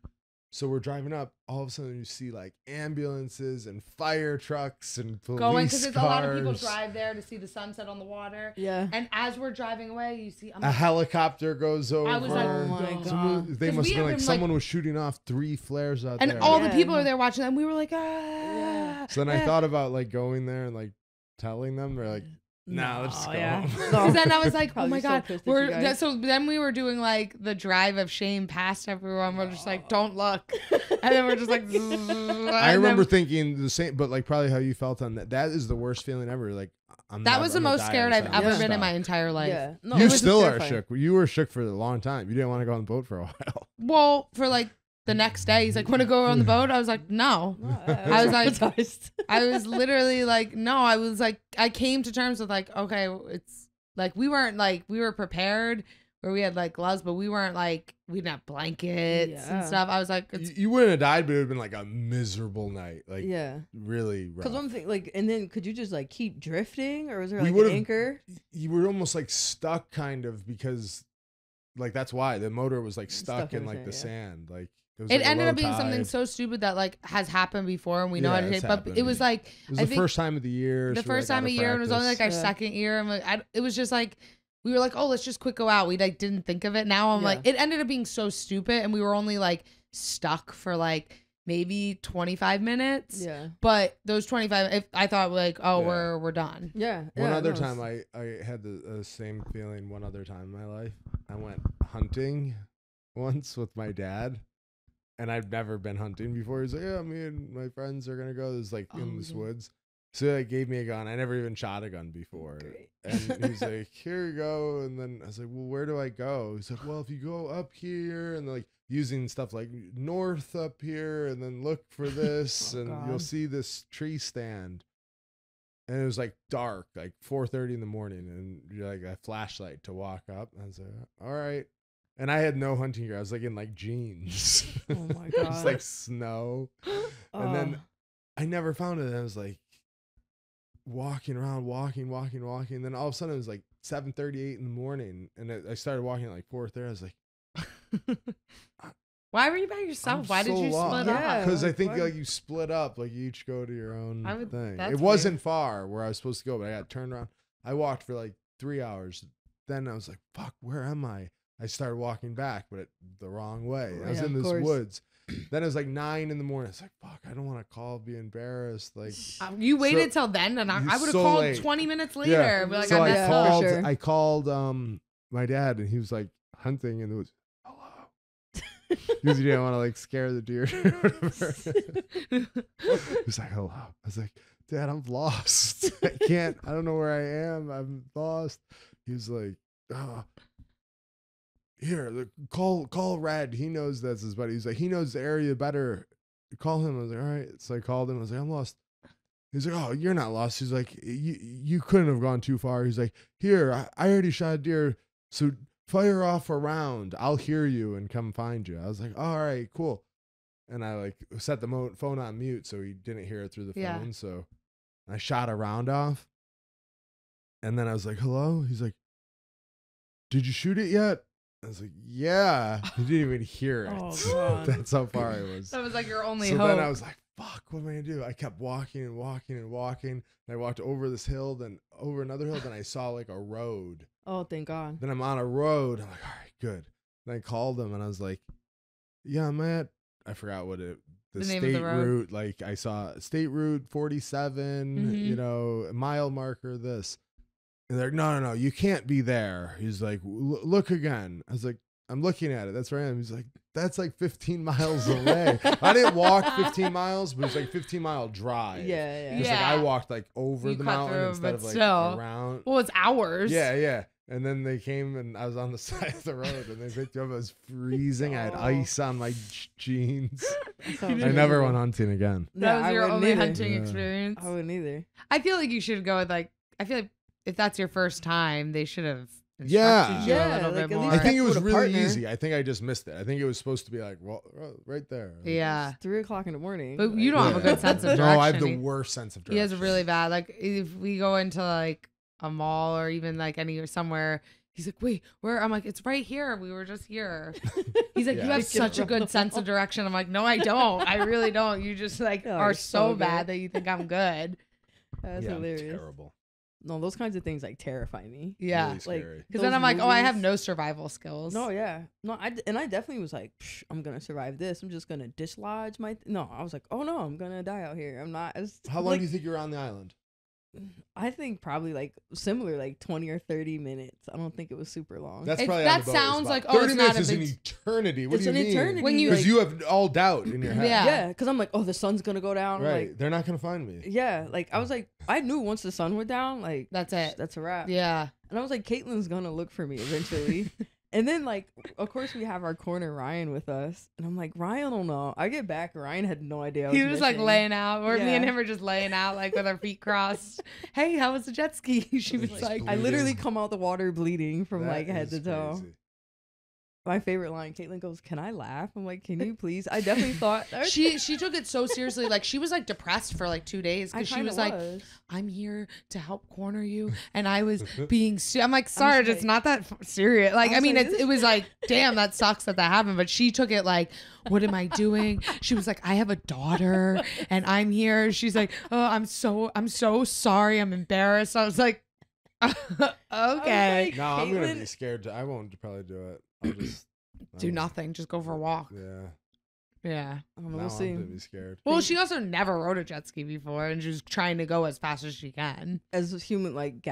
So we're driving up. All of a sudden, you see like ambulances and fire trucks and police going because a lot of people cars. drive there to see the sunset on the water. Yeah. And as we're driving away, you see A helicopter goes over. I was like, Oh my "God." God. They 'Cause must we have been have like been, someone was shooting off 3 flares out and there. all Yeah. the people are there watching, and we were like, ah. So then I thought about like going there and like telling them. They're like, nah, let's just go home. Because then I was like, oh Probably my so God. pissed at you guys. So then we were doing like the drive of shame past everyone. We're just like, don't look. And then we're just like, I remember thinking the same, but like probably how you felt on that. That is the worst feeling ever. Like that was the most scared I've ever been in my life. entire life. Yeah. No, You it was still are terrifying. shook. You were shook for a long time. You didn't want to go on the boat for a while. Well, for like the next day, he's like, want to go on the boat? I was like, no. I was like, traumatized. I was literally like, no. I was like, I came to terms with like, okay, it's like we were prepared where we had like gloves, but we weren't like, we didn't have blankets and Yeah. stuff. I was like, it's, You wouldn't have died, but it would have been like a miserable night. Like Yeah. really rough. Because one thing, like, and then could you just like keep drifting, or was there We like an would've- anchor? You were almost like stuck kind of because like that's why the motor was like stuck Stuck in in the like the sand, sand. Like was it like a ended low up being something tide. so stupid that like has happened before and we know Yeah, how to it's take, but happened. it was like, It was I the think first time of the year. the so we were, first like, out time of of year, and it was only like our Yeah. second year. I'm like, it was just like, we were like, oh, let's just quick go out. We like didn't think of it. Now I'm Yeah. like, it ended up being so stupid, and we were only like stuck for like maybe 25 minutes. Yeah. But those 25, if I thought like, oh, Yeah. we're done. Yeah. One yeah, other no, time I had the same feeling one other time in my life. I went hunting once with my dad, and I've never been hunting before. He's like, yeah, me and my friends are gonna go. This is like in Oh, this yeah. woods. So he gave me a gun. I never even shot a gun before. Great. And he's like, here you go. And then I was like, well, where do I go? He's like, well, if you go up here and like using stuff like north up here and then look for this Oh, and God. you'll see this tree stand. And it was like dark, like 4:30 in the morning, and you're like a flashlight to walk up. And I was like, all right. And I had no hunting gear. I was like in like jeans. Oh my It was God. like snow. And then Oh. I never found it. And I was like walking around, walking. Then all of a sudden it was like 7:38 in the morning, and I started walking at like 4:30. I was like, Why were you by yourself? I'm Why did so you lost. split Yeah. up? because I like, think why- like you split up, like you each go to your own I would- thing. that's It wasn't far where I was supposed to go, but I got turned around. I walked for like 3 hours. Then I was like, fuck, where am I? I started walking back, but the wrong way. I was Yeah, in of this course. woods. Then it was like 9 in the morning. I was like, fuck, I don't want to call, be embarrassed. Like, You waited So- till then, and I would have so called late. 20 minutes later. Yeah. Be like, so I I messed for up. called, sure. I called my dad, and he was like hunting, and it was hello, because he didn't want to like scare the deer. or whatever. He was like hello. I was like, Dad, I'm lost. I don't know where I am. I'm lost. He was like, here, call Red. He knows that's his buddy. He's like, he knows the area better. Call him. I was like, all right. So I called him. I was like, I'm lost. He's like, oh, you're not lost. He's like, you couldn't have gone too far. He's like, here, I already shot a deer. So fire off a round. I'll hear you and come find you. I was like, all right, cool. And I like set the phone on mute so he didn't hear it through the phone. Yeah. So I shot a round off. And then I was like, hello? He's like, did you shoot it yet? I was like, yeah. He didn't even hear it. Oh, God. That's how far I was. That was like your only So hope. then I was like, fuck, what am I gonna do? I kept walking and walking and walking. And I walked over this hill, then over another hill, then I saw like a road. Oh, thank God. Then I'm on a road. I'm like, all right, good. Then I called him and I was like, yeah, I'm at, I forgot what the name of the state road? route. Like I saw state route 47, Mhm. you know, mile marker, this. And they're like, no, you can't be there. He's like, look again. I was like, I'm looking at it. That's where I am. He's like, that's like 15 miles away. I didn't walk 15 miles, but it was like 15-mile drive. Yeah, yeah. It's like Yeah. I walked like over You the cut mountain through, instead but of like still. around. Well, it's hours. Yeah. And then they came and I was on the side of the road and they picked me up. I was freezing. I had Oh. ice on my jeans. That sounds I never miserable. went hunting again. That Yeah, was I your wouldn't only either. hunting Yeah. experience. I wouldn't either. I feel like you should go with like, I feel like if that's your first time, they should have Yeah. instructed you a Yeah, little like, bit at more. least I think it was with a really partner. easy. I think I just missed it. I think it was supposed to be like, well, right there. Yeah. It's 3:00 in the morning. But you don't have a good sense of No, I have direction. the worst sense of He has direction. a really bad, like, if we go into like a mall or even like somewhere, he's like, wait, where? I'm like, it's right here. We were just here. He's like, Yeah. you have Get such a good sense of direction. I'm like, no, I don't. I really don't. You just like Oh, are you're so so bad good. that you think I'm good. That's Yeah, hilarious. terrible. No, those kinds of things like terrify me. Yeah. Really Like, scary. Because then those I'm like, oh, I have movies- no survival skills. No, yeah, no, I definitely was like, Psh, I'm gonna survive this. I'm just gonna dislodge my. No, I was like, oh no, I'm gonna die out here. I'm not as. How long like, do you think you were on the island? I think probably like similar, like 20 or 30 minutes. I don't think it was super long. That's It- probably that on the boat was sounds about- like, 30 oh, it's minutes not a is an big- eternity. What It's do you an mean? eternity. When you- Because like, you have all doubt in your head. Yeah. yeah, because I'm like, oh, the sun's gonna go down. Right. Like, They're not gonna find me. yeah, like I was like, I knew once the sun went down, like That's it. that's a wrap. Yeah. And I was like, Caitlin's gonna look for me eventually. And then, like, of course, we have our corner Ryan with us, and I'm like, Ryan don't know. I get back, Ryan had no idea. I He was like missing. laying out, or me Yeah. and him were just laying out, like with our feet crossed. Hey, how was the jet ski? She was Like, like, I literally bleeding. come out the water bleeding from That like head is to toe. crazy. My favorite line, Caitlin goes, "Can I laugh?" I'm like, "Can you please?" I definitely thought she took it so seriously. Like she was like depressed for like 2 days I because she kinda was like, I'm here to help corner you, and I was being. I'm like, Sarge, it's like- not that serious. Like, I I was mean, like, it was like, damn, that sucks that happened. But she took it like, what am I doing? She was like, I have a daughter, and I'm here. She's like, oh, I'm so sorry. I'm embarrassed. I was like, okay, like, No, I'm gonna Caitlin- be scared. I won't probably do it. I'll just do nothing. Just go for a walk. Yeah. Yeah. I don't know, Now we'll I'm see. gonna be scared. Well, she also never rode a jet ski before, and she was trying to go as fast as she can. As a human, like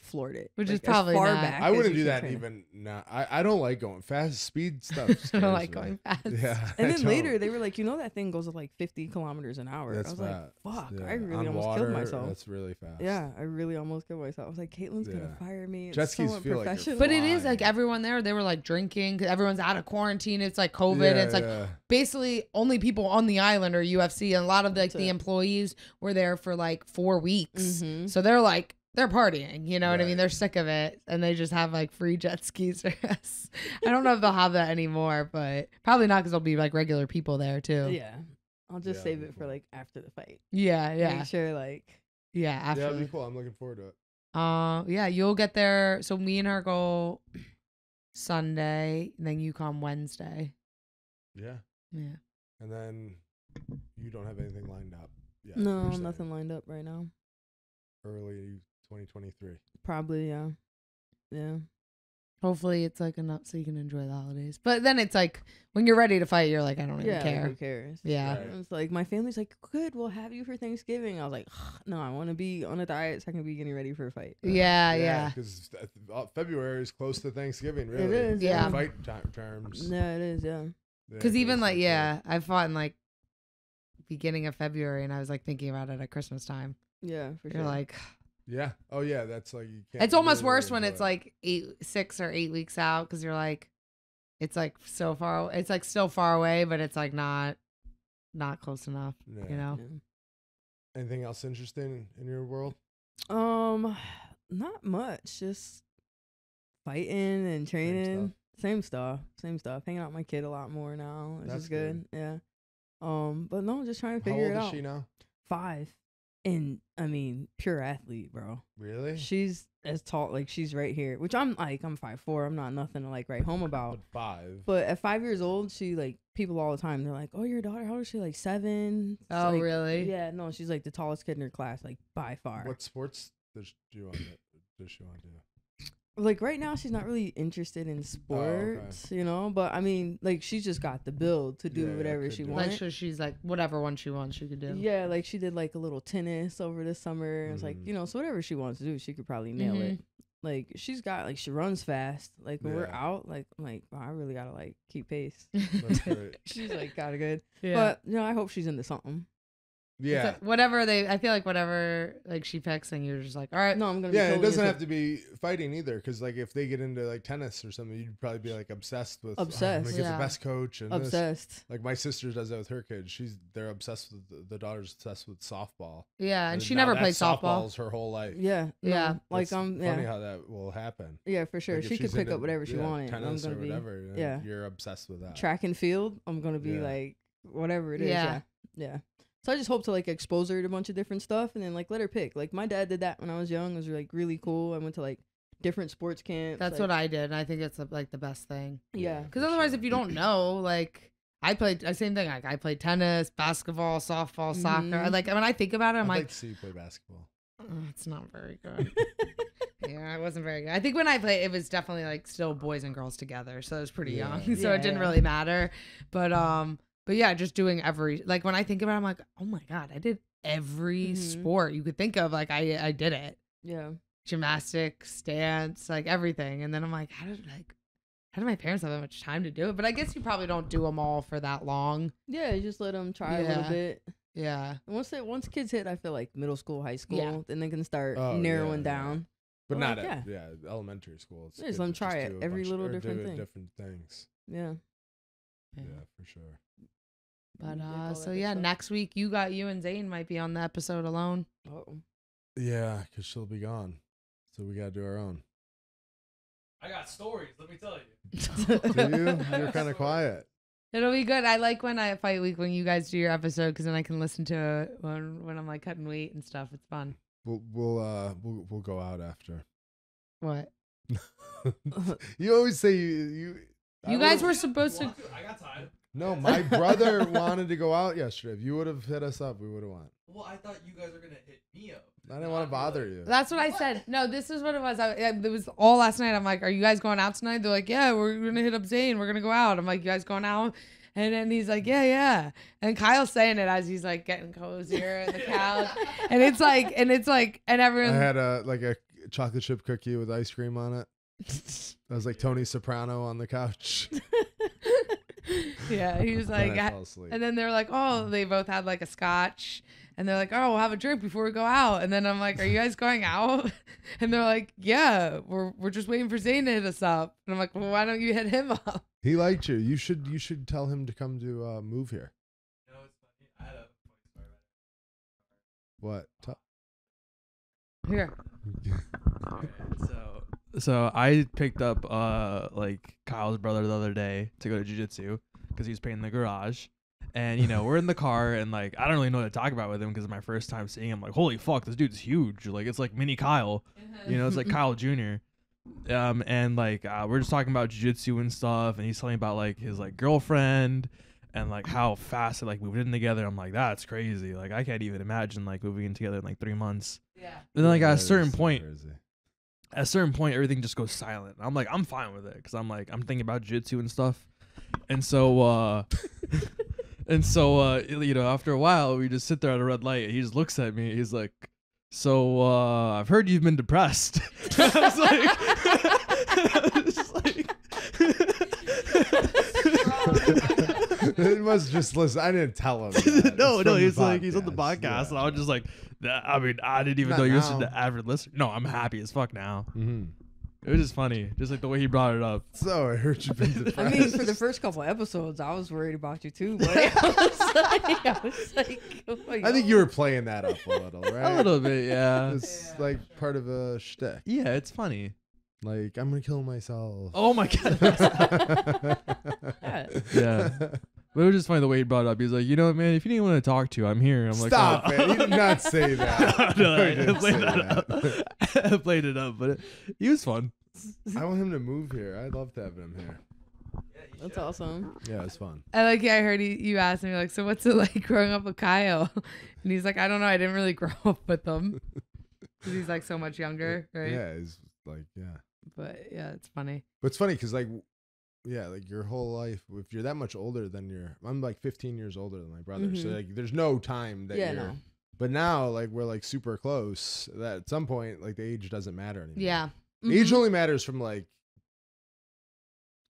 floored it, Which like, is probably as far not- back I as wouldn't you do can that train it. even now. I don't like going fast. Speed stuff. I scares don't like me. going fast. Yeah. And I then don't. later they were like, that thing goes at like 50 kilometers an hour. That's I was fast. like, fuck, Yeah. I really On almost water, killed myself. That's really fast. Yeah, I really almost killed myself. I was like, Caitlin's gonna Yeah. fire me. It's Jet so skis feel like you're unprofessional. But it is like Flying. everyone there, they were like drinking. 'Cause everyone's out of quarantine. It's like COVID. Yeah, It's like yeah. basically only people on the island are UFC, and a lot of like That's the it. employees were there for like 4 weeks. Mhm. So they're like they're partying. You know what I mean? Right. They're sick of it, and they just have like free jet skis for us. I don't know if they'll have that anymore, but probably not because there'll be like regular people there too. Yeah, I'll just Yeah, save that'd it be for cool. like after the fight. Yeah, yeah, Make sure like yeah. Yeah, After, it'd be cool. I'm looking forward to it. yeah, you'll get there. So me and her go Sunday, and then you come Wednesday. Yeah. Yeah. And then you don't have anything lined up. Yeah. no, nothing lined up right now. Early 2023. Probably yeah. Hopefully it's like enough so you can enjoy the holidays. But then it's like when you're ready to fight, you're like, I don't even Yeah, like, care. who cares? Yeah. Right. It's like my family's like, good, we'll have you for Thanksgiving. I was like, no, I want to be on a diet so I can be getting ready for a fight. Yeah. Because February is close to Thanksgiving, really. is, Yeah. Fight terms. Yeah, it is. Yeah. Because even close like, to it. yeah, I fought in like beginning of February, and I was like thinking about it at Christmas time. Yeah, for You're sure. like, Yeah. Oh, yeah. That's like you can't. it's almost really worse when enjoy it's it. like 6 or 8 weeks out, because you're like, it's like so far, it's like still far away, but it's like not close enough, Yeah. you know? Yeah. Anything else interesting in your world? Not much. Just fighting and training. Same stuff. Hanging out with my kid a lot more now. Which That's is good. Yeah. But no, just trying to How figure old it is out. she now? 5. And I mean, pure athlete, bro. Really? She's as tall, like she's right here, which I'm 5'4". I'm not nothing to like write home about. But 5. But at 5 years old, she like people all the time. They're like, "Oh, your daughter? How old is she? Like 7?" It's Oh, like- really? Yeah, no, she's like the tallest kid in her class, like by far. What sports does she want to do? Like right now, she's not really interested in sports, you know. But I mean, like she's just got the build to do Yeah, yeah, whatever could she do it. Like, wants. so she's like, whatever one she wants, she could do. Yeah, like she did like a little tennis over the summer. It's like, Mhm. so whatever she wants to do, she could probably nail it. Like she's got like she runs fast. Like when we're Yeah. out, like I'm like, wow, I really gotta like keep pace. That's great. She's like kind of good, Yeah. but I hope she's into something. Yeah. like whatever I feel like whatever like she picks, and you're just like, all right. No, I'm gonna. Be Yeah, it totally doesn't into have to be fighting either, because like if they get into like tennis or something, you'd probably be like obsessed with. I'm Obsessed. gonna get Yeah. the best coach and this. obsessed. Like my sister does that with her kids. They're obsessed with the daughter's obsessed with softball. Yeah, and she now never that played softball. softball's her whole life. Yeah, no, Yeah. Like It's I'm. funny Yeah, how that will happen. yeah, for sure. Like, if She could she's pick into, up whatever she wanted. And I'm tennis gonna or be whatever. Then yeah. you're obsessed with that. track and field. I'm gonna be Yeah. like whatever it is. Yeah. Yeah. So I just hope to like expose her to a bunch of different stuff, and then like let her pick. Like my dad did that when I was young. It was like really cool. I went to like different sports camps. That's like, what I did, and I think it's like the best thing. Yeah. Because otherwise, if you don't know, like I played the same thing. Like I played tennis, basketball, softball, soccer. Mhm. Like when I think about it, I'm I'd like, like to see you play basketball. It's not very good. Yeah, it wasn't very good. I think when I played, it was definitely like still boys and girls together, so it was pretty Yeah. young, so Yeah, it didn't yeah. really matter. But yeah, just doing every like when I think about it, I'm like, oh my god, I did every Mhm. sport you could think of. Like I did it. Yeah. Gymnastics, dance, like everything. And then I'm like, how did my parents have that much time to do it? But I guess you probably don't do them all for that long. Yeah. You just let them try a little Yeah. bit. Yeah. And once kids hit, I feel like middle school, high school, Yeah. then they can start Oh, narrowing yeah, yeah. down. But Well, not like, at elementary school. It's Yeah, just good let 'em to try it, do a every bunch- little or different do thing. different things. Yeah. Yeah. Yeah, for sure. But Yeah, all that so good yeah, stuff. next week you and Zane might be on the episode alone. Oh. Yeah, because she'll be gone, so we gotta do our own. I got stories, let me tell you. Do you? You're kind of quiet. It'll be good. I like when I fight week when you guys do your episode because then I can listen to it when I'm like cutting weight and stuff. It's fun. We'll go out after. What? You always say you. You guys were supposed to. I got time. No, my brother wanted to go out yesterday. If you would have hit us up, we would have went. Well, I thought you guys were gonna hit me up. I didn't want to bother you. That's what I said. No, this is what it was. It was all last night. I'm like, are you guys going out tonight? They're like, yeah, we're gonna hit up Zane. We're gonna go out. I'm like, you guys going out? And then he's like, yeah. And Kyle's saying it as he's like getting cozier in the couch. and everyone. I had a chocolate chip cookie with ice cream on it. I was like Tony Soprano on the couch. Yeah, he was Then like, I fell asleep. and then they're like, oh, they both had like a scotch. And they're like, oh, we'll have a drink before we go out. And then I'm like, are you guys going out? And they're like, yeah, we're just waiting for Zane to hit us up. And I'm like, well, why don't you hit him up? He liked you. You should tell him to come to move here. You know, it's funny. I had a funny story What? Here. about it. So I picked up like Kyle's brother the other day to go to jiu-jitsu because he was painting the garage. And, you know, we're in the car and, like, I don't really know what to talk about with him because it's my first time seeing him. Like, holy fuck, this dude's huge. Like, it's like mini Kyle. You know, it's like Kyle Jr. And, like, we're just talking about jiu-jitsu and stuff. And he's telling me about, like, his, like, girlfriend and, like, how fast they, like, moved in together. I'm like, that's crazy. Like, I can't even imagine, like, moving in together in, like, 3 months. Yeah. And then, like, at a That certain is so point, crazy. everything just goes silent. I'm like, I'm fine with it because I'm like, I'm thinking about jiu-jitsu and stuff. And so, you know, after a while, we just sit there at a red light. And he just looks at me. He's like, so, I've heard you've been depressed. I was just like, He must just listen. I didn't tell him. That. no, It's from he's the like, he's on the podcast. podcast. And Yeah. I was just like, I mean, I didn't even Not know you now. listened to avid listener. No, I'm happy as fuck now. Mhm. It was just funny. Just like the way he brought it up. So I heard you've been depressed. I mean, for the first couple episodes, I was worried about you too, but I was like, oh my I think God. you were playing that up a little, right? A little bit, yeah. It's like part of a shtick. Yeah, it's funny. Like, I'm gonna kill myself. Oh my god. Yeah. Yeah. But it was just funny the way he brought it up. He was like, you know what, man, if you need anyone to talk to, I'm here. I'm Stop like, it. He did not say that. No, I He didn't played say that up. I played it up, but he was fun. I want him to move here. I'd love to have him here. That's awesome. Yeah, it's fun. I heard you asked me like, so what's it like growing up with Kyle? And he's like, I don't know. I didn't really grow up with him. 'Cause he's like so much younger, right? Yeah, it's like, yeah. But yeah, it's funny. But it's funny because, like, yeah, like your whole life, if you're that much older than I'm like 15 years older than my brother. So, Mhm. like, there's no time that Yeah, you're. no. But now, like, we're like super close that at some point, like, the age doesn't matter anymore. Yeah. Age Mhm. only matters from like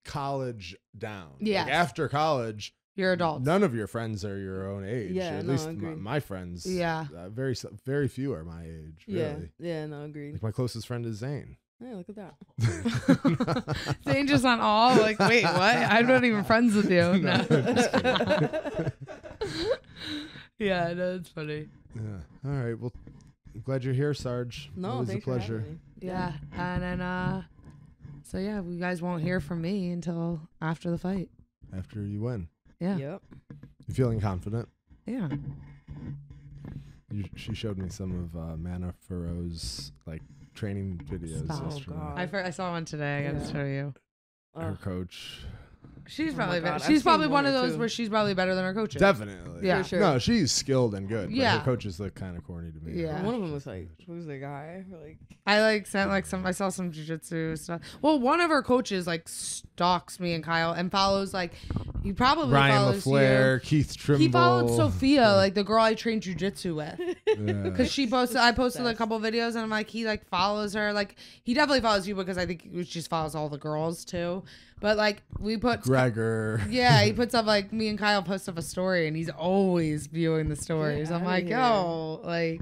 college down. Yes. Like, after college, You're adults. None of your friends are your own age. Yeah, At no, least agreed. my friends. Yeah. Very few are my age. Yeah. Really. Yeah. No, agreed. Like my closest friend is Zane. Hey, look at that. Zane just on all like, wait, what? I'm not even friends with you. No, No. just kidding. Yeah, no, it's funny. Yeah. All right. Well, I'm glad you're here, Sarge. No, Always a thanks for having pleasure. me. Yeah, and then so yeah, you guys won't hear from me until after the fight. After you win, Yeah, Yep. you feeling confident? yeah. She showed me some of Mana Faro's like training videos Stop. Oh, yesterday. God. I saw one today. I gotta Yeah. show you. Her Ugh. coach. She's Oh probably my God, I've she's seen probably one one of or those two. where she's probably better than her coaches. Definitely. Yeah. For sure. No, she's skilled and good. But Yeah. her coaches look kind of corny to me. Yeah. One of them was like, who's the guy? Like, I like sent like some. I saw some jujitsu stuff. Well, one of her coaches like stalks me and Kyle and follows like he probably Ryan follows LaFleur, Keith you. Trimble. He followed Sophia, like the girl I trained jujitsu with. Yeah. Because she posted, I posted a Obsessed. couple videos, and I'm like, he like follows her. Like he definitely follows you because I think he just follows all the girls too. But like we put, Gregor. yeah, he puts up like me and Kyle post up a story, and he's always viewing the stories. Get I'm outta like, here. yo, like,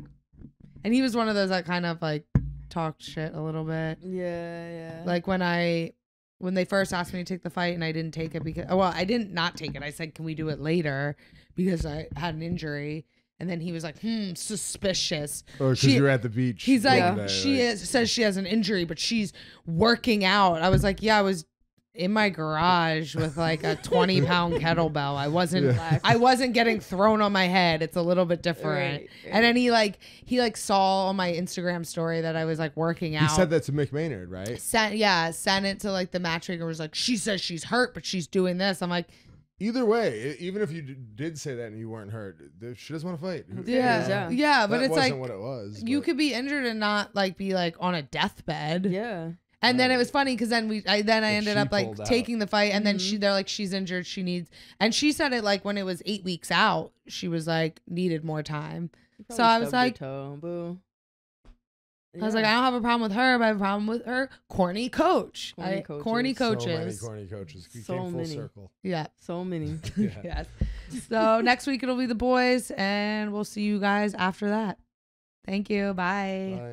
and he was one of those that kind of like talked shit a little bit. yeah. Like when they first asked me to take the fight and I didn't take it because, well, I didn't not take it. I said, can we do it later because I had an injury. And then he was like, suspicious. Or because She- you were at the beach. He's the like, other day, says she has an injury, but she's working out. I was like, yeah, I was in my garage with like a 20-pound kettlebell. I wasn't getting thrown on my head. It's a little bit different. Right. And then he saw on my Instagram story that I was like working out. He said that to Mick Maynard, right? Sent it to like the matchmaker. Was like, she says she's hurt, but she's doing this. I'm like, Either way, even if you did say that and you weren't hurt, she doesn't want to fight. Who yeah, cares? yeah, but That it's wasn't like what it was. you but- could be injured and not like be like on a deathbed. Yeah. And then it was funny because then I ended she up like pulled out. taking the fight, and then they're like, she's injured, she needs, and she said it like when it was 8 weeks out, she was like needed more time. You So I was probably like, stubbed your toe. Boo. I was like, I don't have a problem with her, but I have a problem with her corny coach. Corny coaches. So many corny coaches. We So came full many. circle. Yeah. so many. Yeah. Yes. So next week it'll be the boys, and we'll see you guys after that. Thank you. Bye. Bye.